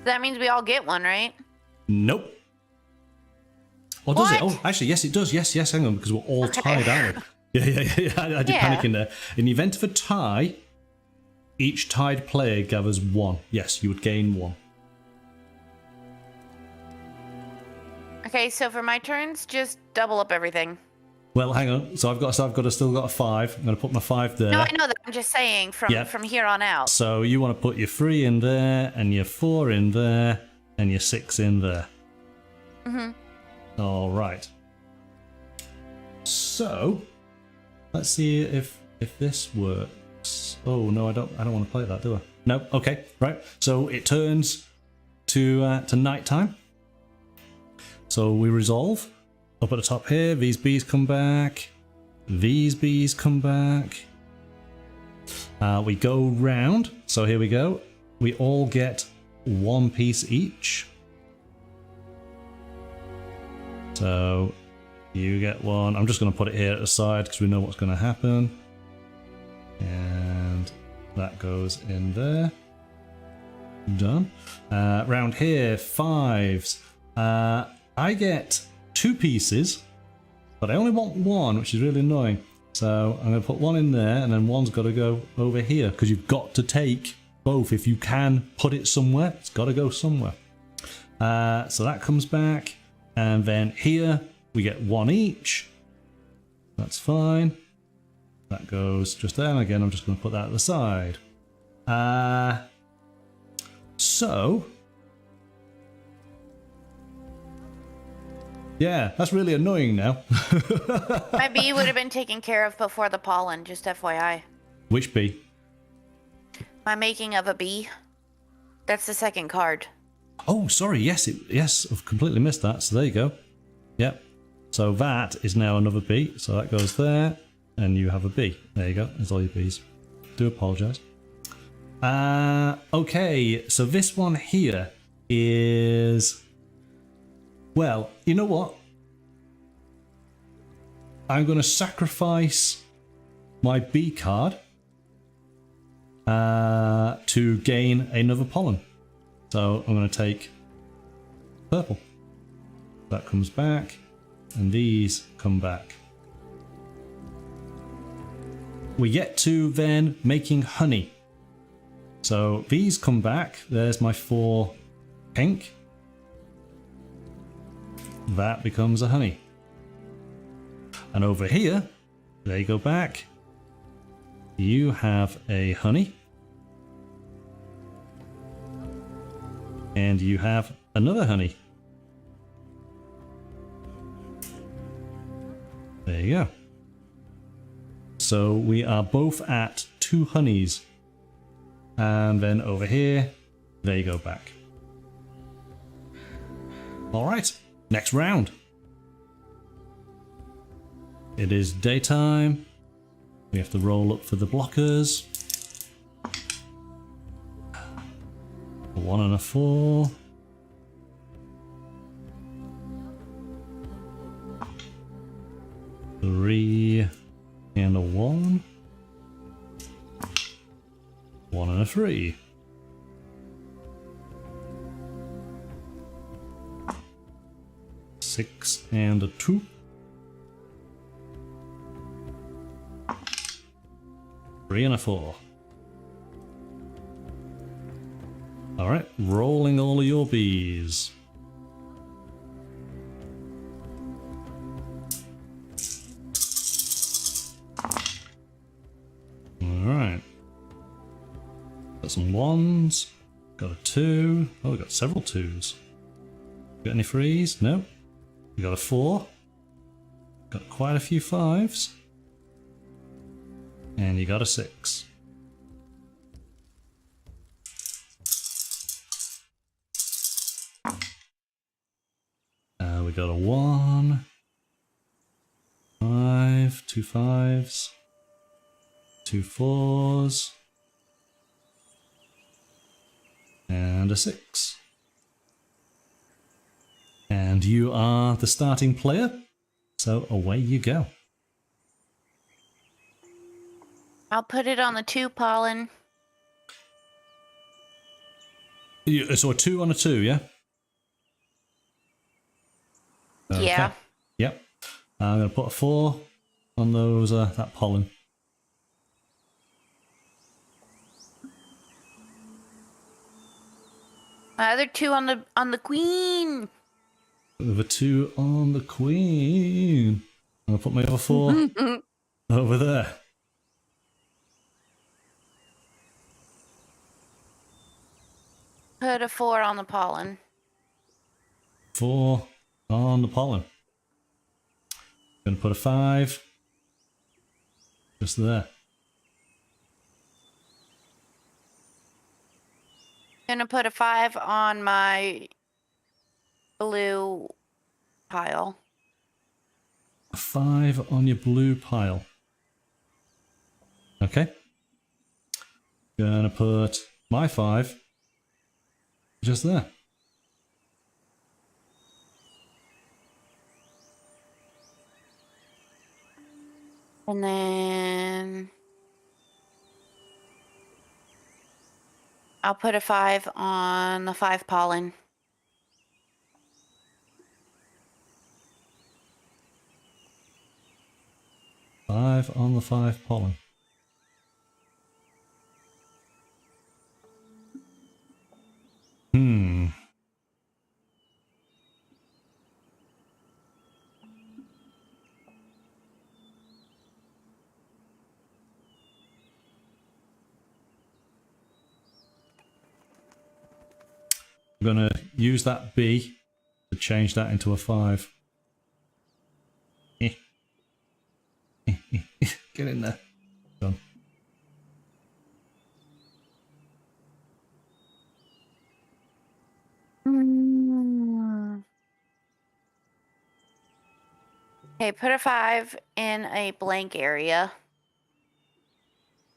That means we all get one, right? Nope. Or does it? Oh, actually, yes, it does. Yes, hang on, because we're all tied, aren't we? Yeah. I did panic in there. In the event of a tie, each tied player gathers 1. Yes, you would gain 1. Okay, so for my turns, just double up everything. Well, hang on. So I've still got a 5. I'm going to put my 5 there. No, I know that. I'm just saying from here on out. So you want to put your 3 in there, and your 4 in there, and your 6 in there. Mm-hmm. All right. So let's see if this works. Oh no, I don't want to play that, do I? No. Okay. Right. So it turns to nighttime. So we resolve. Up at the top here, these bees come back. These bees come back. We go round. So here we go. We all get 1 piece each. So you get 1. I'm just going to put it here at the side because we know what's going to happen. And that goes in there. Done. Round here, 5s. I get 2 pieces, but I only want 1, which is really annoying. So I'm going to put 1 in there, and then 1's got to go over here because you've got to take both. If you can put it somewhere, it's got to go somewhere. So that comes back, and then here we get 1 each. That's fine. That goes just there, and again I'm just going to put that at the side. So yeah, that's really annoying now. My bee would have been taken care of before the pollen, just FYI. Which bee? My making of a bee. That's the second card. Oh, sorry. Yes, I've completely missed that. So there you go. Yep. So that is now another bee. So that goes there, and you have a bee. There you go. There's all your bees. Do apologise. Okay. So this one here is... Well, you know what? I'm going to sacrifice my bee card to gain another pollen. So I'm going to take purple. That comes back, and these come back. We get to then making honey. So these come back. There's my 4 pink. That becomes a honey. And over here, they go back. You have a honey. And you have another honey. There you go. So we are both at 2 honeys. And then over here, there you go back. Alright, next round. It is daytime. We have to roll up for the blockers. A 1 and a 4. Three and a 1. 1 and a 3. 6 and a 2. 3 and a 4. Alright, rolling all of your bees. Alright. Got some 1s. Got a 2. Oh, we got several 2s. Got any 3s? No. We got a 4. Got quite a few 5s. And you got a 6. We got a 1. 5. 2 5s. 2 4s. And a 6. And you are the starting player, so away you go. I'll put it on the 2 pollen. So a 2 on a 2, yeah? Okay. Yeah. Yep. I'm going to put a 4 on those that pollen. My other 2 on the queen. With a 2 on the queen. I'm going to put my other 4 over there. Put a 4 on the pollen. 4 on the pollen. Going to put a 5 just there. Gonna put a 5 on my blue pile. A 5 on your blue pile. Okay. Gonna put my 5 just there. And then I'll put a 5 on the 5 pollen. Five on the 5 pollen. I'm gonna use that B to change that into a 5. Get in there. Done. Okay, put a 5 in a blank area.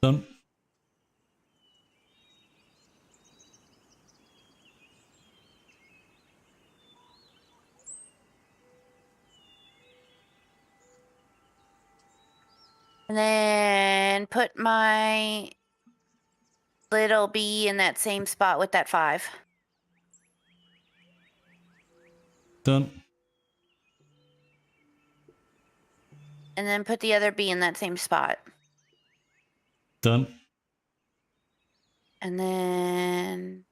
Done. And then put my little bee in that same spot with that 5. Done. And then put the other bee in that same spot. Done. And then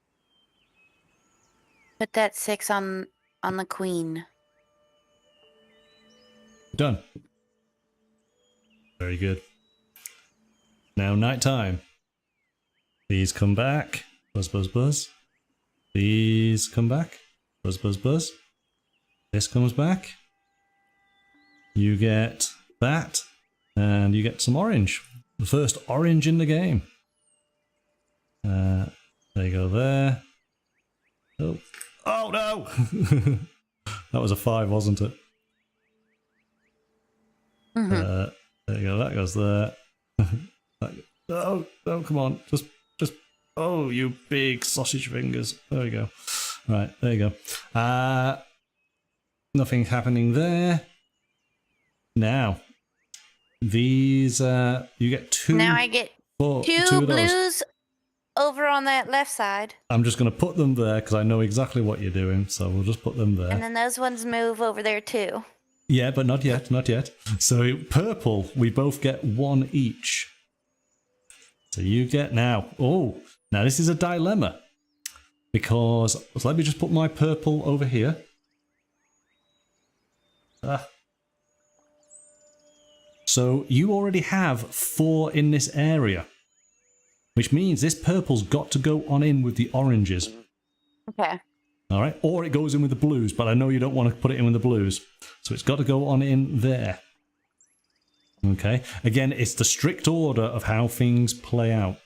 put that 6 on the queen. Done. Very good. Now nighttime. Please come back. Buzz, buzz, buzz. These come back. Buzz, buzz, buzz. This comes back. You get that. And you get some orange. The first orange in the game. There you go there. Oh, oh no! That was a 5, wasn't it? There you go, that goes there. Oh, oh, come on. Just, oh, you big sausage fingers. There we go. Right, there you go. Nothing happening there. Now, these, you get 2. Now I get two blues over on that left side. I'm just going to put them there because I know exactly what you're doing, so we'll just put them there. And then those ones move over there too. Yeah, but not yet, not yet. So purple, we both get 1 each. So you get now. Oh, now this is a dilemma. Because, so let me just put my purple over here. So you already have 4 in this area. Which means this purple's got to go on in with the oranges. Okay. All right, or it goes in with the blues, but I know you don't want to put it in with the blues. So it's got to go on in there. Okay, again, it's the strict order of how things play out.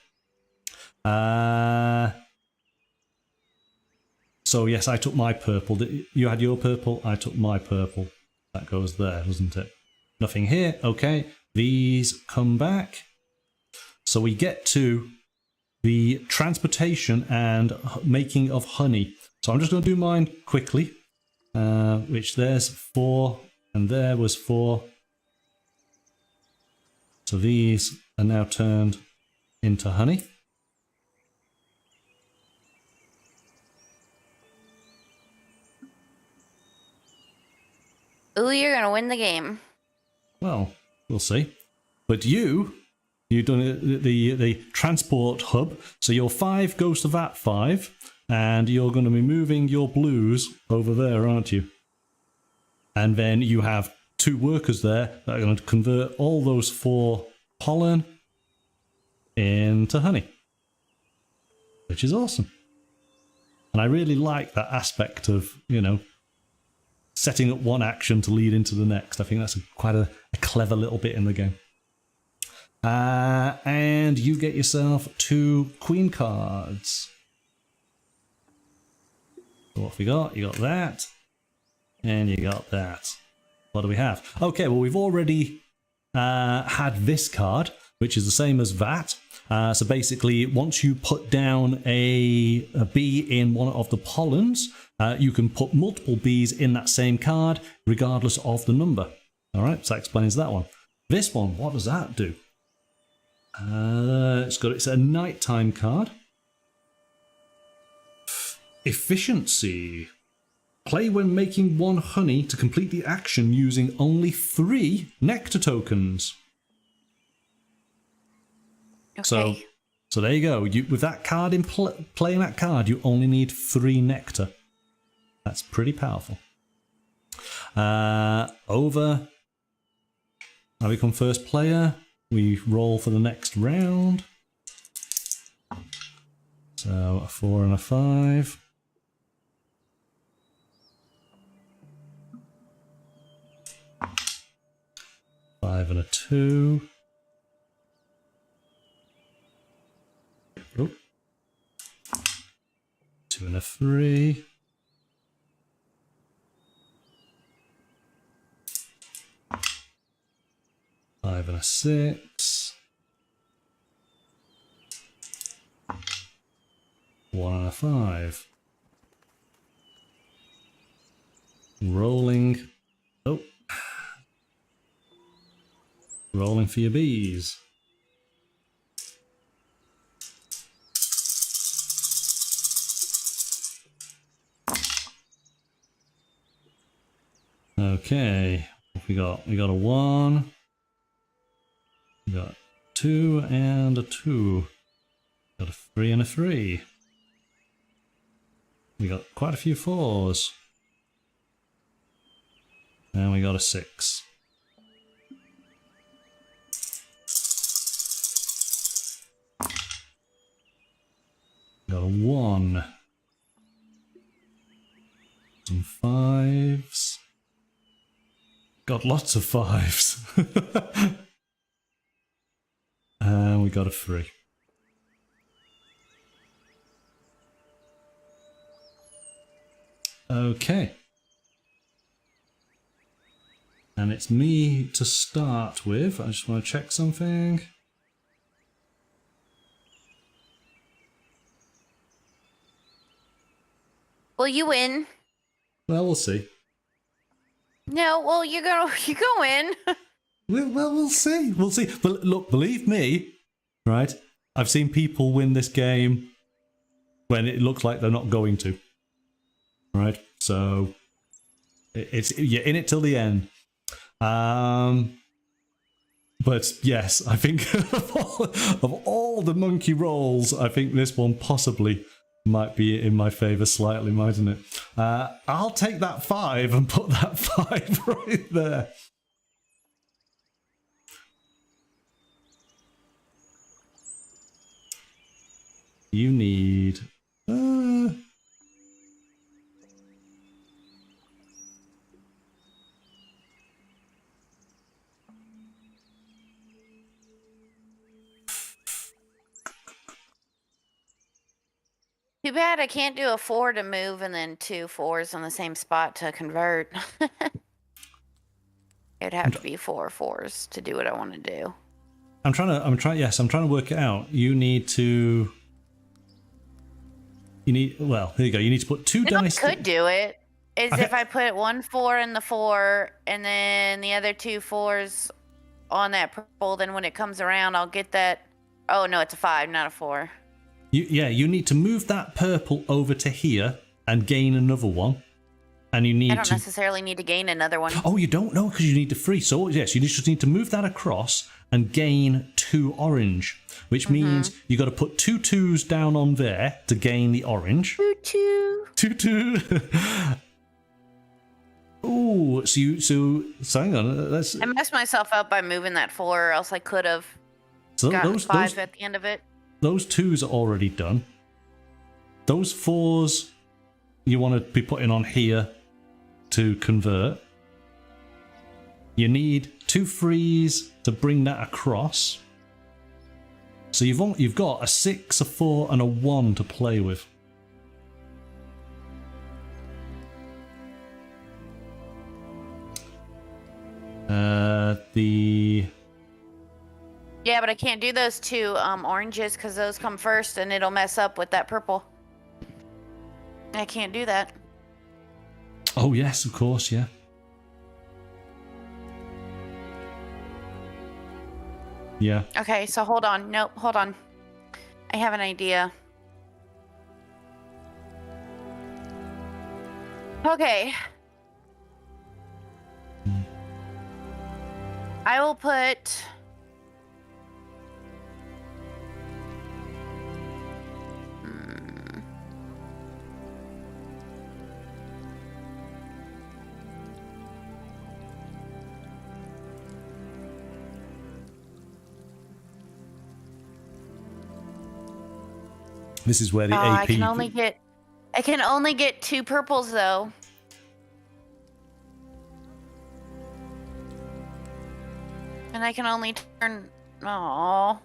So yes, I took my purple. You had your purple, I took my purple. That goes there, doesn't it? Nothing here, okay. These come back. So we get to the transportation and making of honey. So I'm just going to do mine quickly, which there's 4 and there was 4. So these are now turned into honey. Ooh, you're going to win the game. Well, we'll see. But you've done the transport hub, so your 5 goes to that 5, and you're going to be moving your blues over there, aren't you? And then you have 2 workers there that are going to convert all those 4 pollen into honey, which is awesome. And I really like that aspect of, you know, setting up one action to lead into the next. I think that's quite a clever little bit in the game. And you get yourself 2 queen cards. So what have we got? You got that. And you got that. What do we have? Okay, well, we've already had this card, which is the same as that. So basically, once you put down a bee in one of the pollens, you can put multiple bees in that same card, regardless of the number. All right, so that explains that one. This one, what does that do? It's a nighttime card. Efficiency. Play when making 1 honey to complete the action using only 3 nectar tokens. Okay. So there you go. With that card in playing that card, you only need 3 nectar. That's pretty powerful. Over. I become first player. We roll for the next round. So a 4 and a 5. Five and a 2. Oh. 2 and a 3. Five and a 6. 1 and a 5. Rolling. Oh. Rolling for your bees. Okay, what we got? We got a 1. We got 2 and a 2. Got a 3 and a 3. We got quite a few 4s. And we got a 6. Got a 1. Some 5s. Got lots of 5s. And we got a 3. Okay. And it's me to start with. I just want to check something. Will you win? Well, we'll see. No, well, you go win. We'll see. We'll see. But look, believe me, right? I've seen people win this game when it looks like they're not going to. Right? So you're in it till the end. But yes, I think of all the monkey rolls, I think this one possibly might be in my favour slightly, mightn't it? I'll take that 5 and put that 5 right there. You need... Too bad I can't do a 4 to move and then 2 4s on the same spot to convert. It'd have to be 4 4s to do what I want to do. I'm trying to work it out. Well, here you go. You need to put 2 dice. I could do it. Is Okay. if I put 1 4 in the 4 and then the other 2 4s on that purple, then when it comes around, I'll get that. Oh, no, it's a 5, not a 4. You need to move that purple over to here and gain another one. And you need I don't necessarily need to gain another one. Oh, you don't know because you need the 3. So yes, you just need to move that across and gain 2 orange, which means you got to put 2 2s down on there to gain the orange. 2 2. 2 2. Oh, so hang on. Let's. I messed myself up by moving that 4, or else I could have So gotten 5 at the end of it. Those 2s are already done. Those 4s you want to be putting on here to convert. You need 2 3s to bring that across. So you've got a 6, a 4, and a 1 to play with. Yeah, but I can't do those 2 oranges because those come first and it'll mess up with that purple. I can't do that. Oh yes, of course, yeah. Yeah. Okay, so hold on. Nope, hold on. I have an idea. Okay. I will put... This is where the AP... I can only get 2 purples though. And I can only turn... Aww.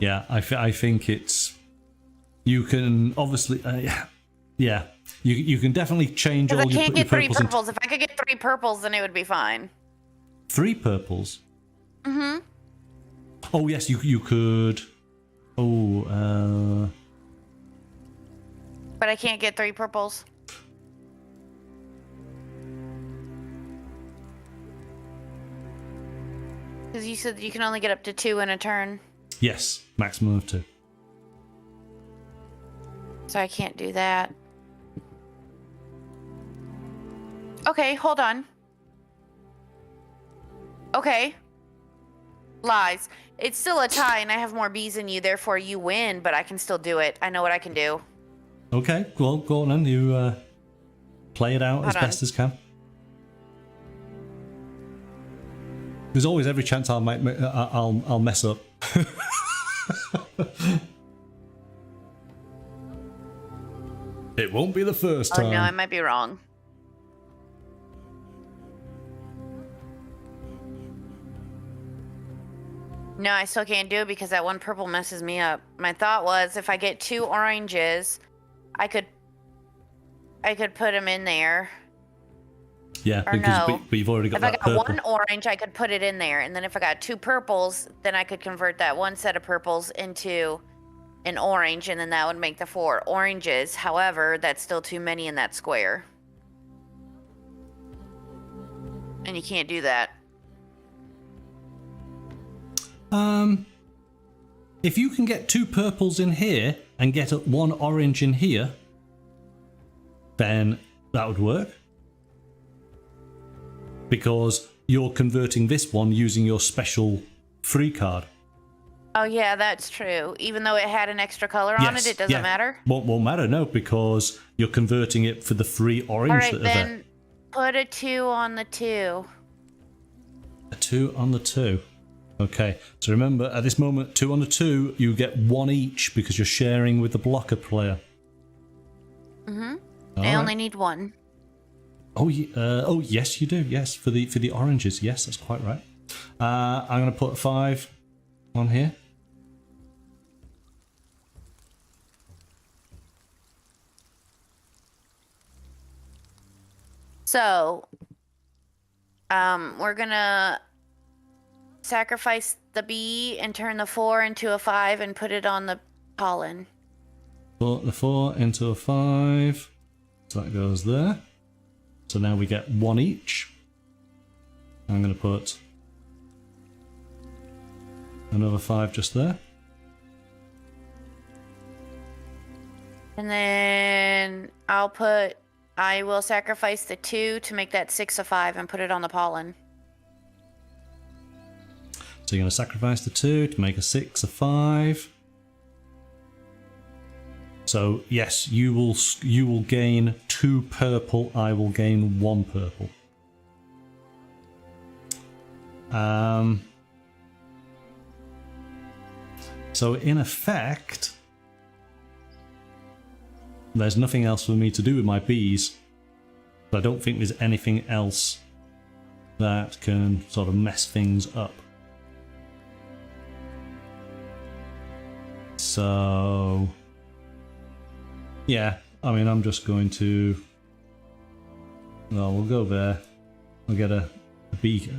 Yeah, I think it's... You can obviously... yeah. You can definitely change all Because I can't get 3 purples purples. If I could get 3 purples, then it would be fine. 3 purples? Mm-hmm. Oh, yes, you could... Oh, But I can't get 3 purples. Because you said you can only get up to 2 in a turn. Yes, maximum of 2. So I can't do that. Okay, hold on. Okay. Lies. It's still a tie and I have more bees than you, therefore you win, but I can still do it. I know what I can do. Okay, well, go on then. You play it out as best as can. There's always every chance I'll mess up. It won't be the first Oh time. no, I might be wrong. No, I still can't do it because that one purple messes me up. My thought was if I get 2 oranges, I could put them in there. Yeah, Or because no. we've already got If that I got purple. 1 orange, I could put it in there. And then if I got 2 purples, then I could convert that 1 set of purples into an orange, and then that would make the 4 oranges. However, that's still too many in that square. And you can't do that. If you can get 2 purples in here and get 1 orange in here, then that would work. Because you're converting this one using your special free card. Oh yeah, that's true. Even though it had an extra color on it, it doesn't matter? Won't matter, no, because you're converting it for the 3 orange. Alright, that are there. then put a 2 on the 2. A 2 on the 2. Okay, so remember, at this moment, 2 on the 2, you get 1 each because you're sharing with the blocker player. I only need 1. Oh, oh, yes, you do. Yes, for the oranges. Yes, that's quite right. I'm going to put 5 on here. So, we're gonna sacrifice the bee and turn the 4 into a 5 and put it on the pollen. Put the 4 into a 5. So that goes there. So now we get 1 each. I'm going to put another 5 just there. And then I will sacrifice the 2 to make that 6 a 5 and put it on the pollen. So you're going to sacrifice the 2 to make a 6 a 5. So yes, you will gain 2 purple. I will gain 1 purple. So in effect, there's nothing else for me to do with my bees. I don't think there's anything else that can sort of mess things up. So yeah, I mean, I'm just going to, well, we'll go there. We'll get a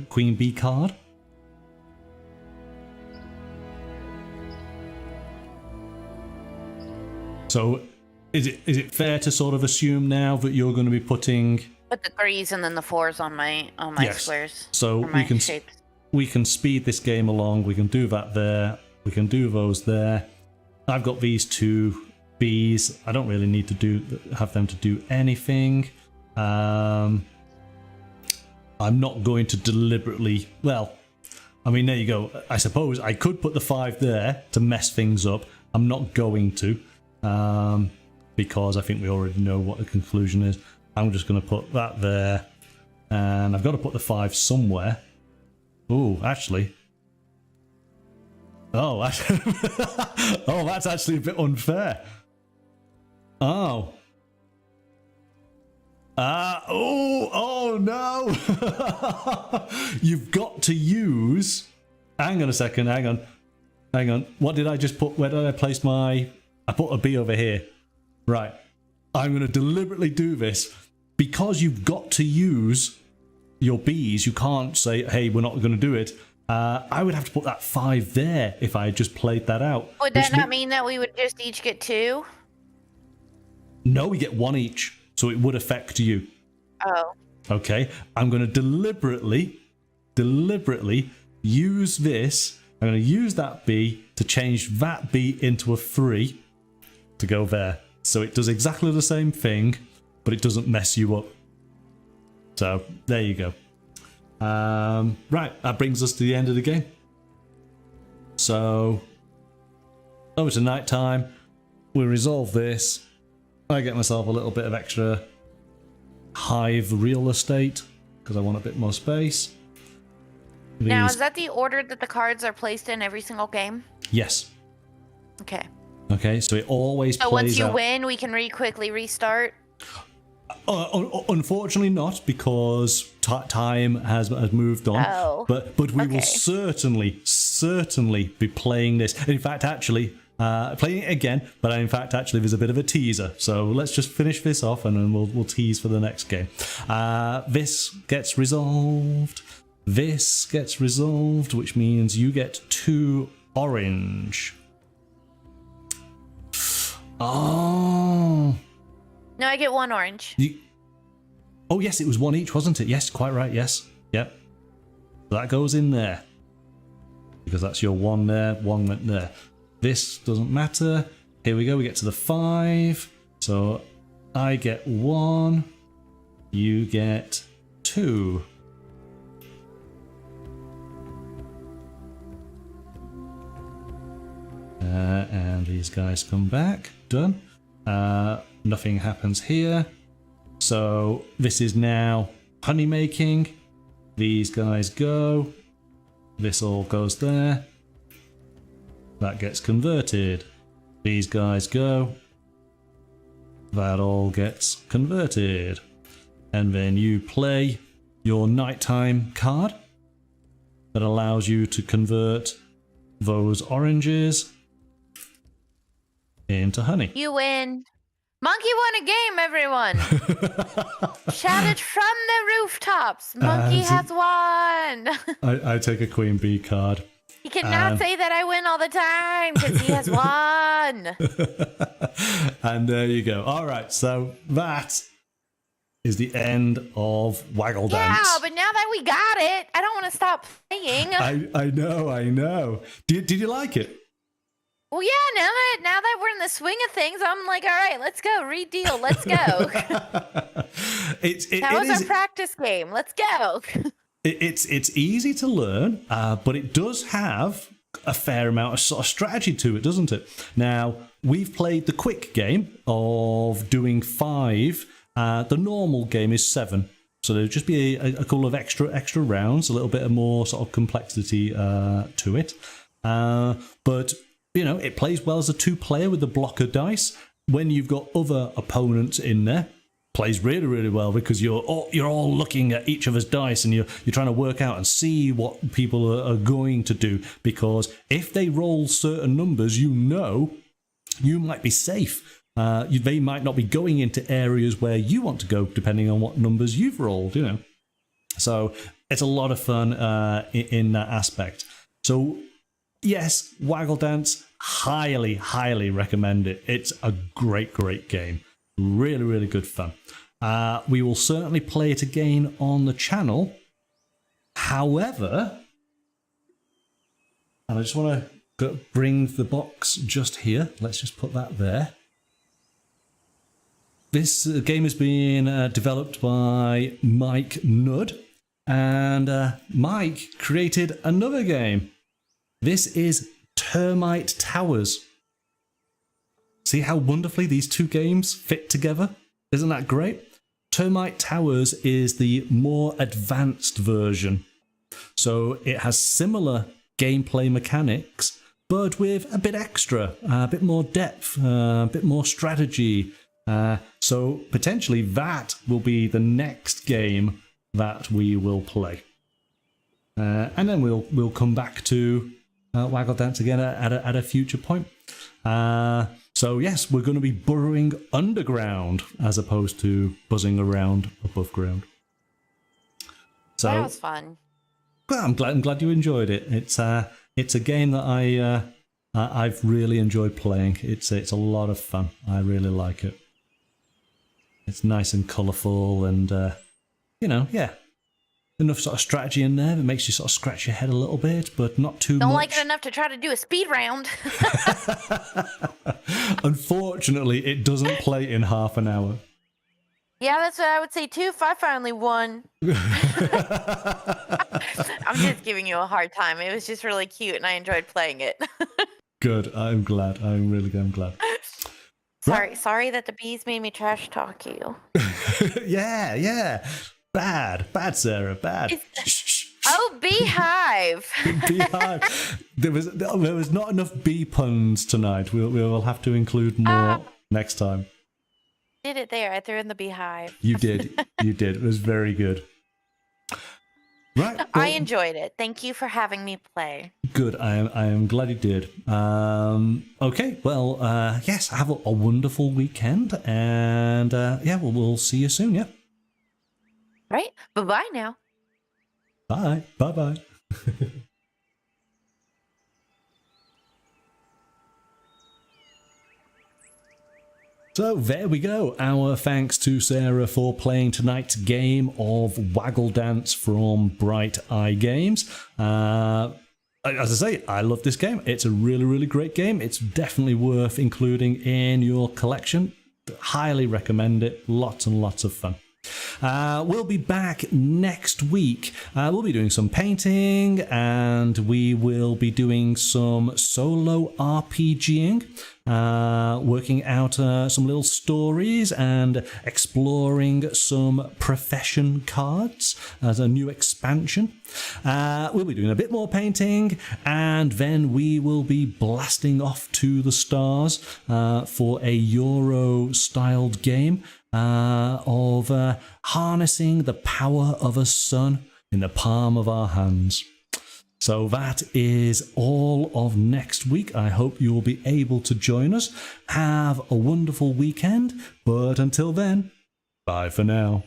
queen bee card. So is it fair to sort of assume now that you're going to be putting Put the 3s and then the 4s on my yes. squares. So we can speed this game along. We can do that there. We can do those there. I've got these 2 bees. I don't really need to have them to do anything. I'm not going to deliberately. Well, I mean, there you go. I suppose I could put the 5 there to mess things up. I'm not going to. Because I think we already know what the conclusion is. I'm just going to put that there, and I've got to put the 5 somewhere. Oh, actually. Oh, oh, that's actually a bit unfair. Oh. Oh no. You've got to use. Hang on a second. Hang on. What did I just put? Where did I place my? I put a bee over here. Right. I'm going to deliberately do this because you've got to use your bees. You can't say, hey, we're not going to do it. I would have to put that 5 there if I had just played that out. Would that not mean that we would just each get 2? No, we get 1 each. So it would affect you. Oh. Okay. I'm going to deliberately use this. I'm going to use that bee to change that bee into a 3 to go there. So it does exactly the same thing, but it doesn't mess you up. So there you go. Right, that brings us to the end of the game. So over to night time. We resolve this. I get myself a little bit of extra hive real estate because I want a bit more space. Now, is that the order that the cards are placed in every single game? Yes. Okay. Okay, so it always So plays once you out. win, we can quickly restart. Unfortunately not, because time has moved on. Oh, But we will okay. certainly be playing this. In fact, actually, playing it again. But in fact, actually, there's a bit of a teaser. So let's just finish this off, and then we'll tease for the next game. This gets resolved. This gets resolved, which means you get 2 orange. Oh. No, I get 1 orange. Oh, yes, it was 1 each, wasn't it? Yes, quite right, yes. Yep. That goes in there. Because that's your 1 there, 1 went there. This doesn't matter. Here we go, we get to the 5. So I get 1. You get 2. And these guys come back. Done. Nothing happens here. So this is now honey making. These guys go. This all goes there. That gets converted. These guys go. That all gets converted. And then you play your nighttime card that allows you to convert those oranges into honey. You win. Monkey won a game, everyone. Shout it from the rooftops. Monkey has won. I take a queen bee card. He cannot say that I win all the time because he has won. And there you go. All right, so that is the end of Waggle Dance. Yeah, but now that we got it, I don't want to stop playing. I know. Did you like it? Well, yeah, now that we're in the swing of things, I'm like, all right, let's go. Redeal. Let's go. That was our practice game. Let's go. It's easy to learn, but it does have a fair amount of sort of strategy to it, doesn't it? Now, we've played the quick game of doing 5. The normal game is 7. So there'll just be a couple of extra rounds, a little bit of more sort of complexity to it. But you know, it plays well as a 2-player with the blocker dice. When you've got other opponents in there, plays really, really well because you're all looking at each other's dice and you're trying to work out and see what people are going to do. Because if they roll certain numbers, you know you might be safe. They might not be going into areas where you want to go, depending on what numbers you've rolled. You know, so it's a lot of fun in that aspect. So. Yes, Waggle Dance, highly recommend it. It's a great game. Really, really good fun. We will certainly play it again on the channel. However, and I just want to bring the box just here. Let's just put that there. This game is being developed by Mike Nudd. And Mike created another game. This is Termite Towers. See how wonderfully these 2 games fit together? Isn't that great? Termite Towers is the more advanced version. So it has similar gameplay mechanics, but with a bit extra, a bit more depth, a bit more strategy. So potentially that will be the next game that we will play. And then we'll come back to Waggle Dance again at a future point. So yes, we're going to be burrowing underground as opposed to buzzing around above ground. So that was fun. Well, I'm glad you enjoyed it. It's a game that I've really enjoyed playing. It's a lot of fun. I really like it. It's nice and colourful, and yeah. Enough sort of strategy in there that makes you sort of scratch your head a little bit, but not too much. Don't like it enough to try to do a speed round. Unfortunately, it doesn't play in half an hour. Yeah, that's what I would say too if I finally won. I'm just giving you a hard time. It was just really cute and I enjoyed playing it. Good. I'm glad. I'm glad. Sorry that the bees made me trash talk you. Yeah. Bad, Sarah, bad. Oh, Oh, beehive. Beehive. There was not enough bee puns tonight. We will have to include more next time. Did it there. I threw in the beehive. You did. You did. It was very good. Right. Well, I enjoyed it. Thank you for having me play. Good. I am glad you did. Okay. Well, yes. Have a wonderful weekend, and yeah, we'll see you soon. Yeah. Right. Bye-bye now. Bye. Bye. So there we go. Our thanks to Sarah for playing tonight's game of Waggle Dance from Bright Eye Games. As I say, I love this game. It's a really, really great game. It's definitely worth including in your collection. Highly recommend it. Lots and lots of fun. We'll be back next week. We'll be doing some painting, and we will be doing some solo RPGing, working out some little stories and exploring some profession cards as a new expansion. We'll be doing a bit more painting, and then we will be blasting off to the stars for a Euro-styled game of harnessing the power of a sun in the palm of our hands. So that is all of next week. I hope you will be able to join us. Have a wonderful weekend, but until then, bye for now.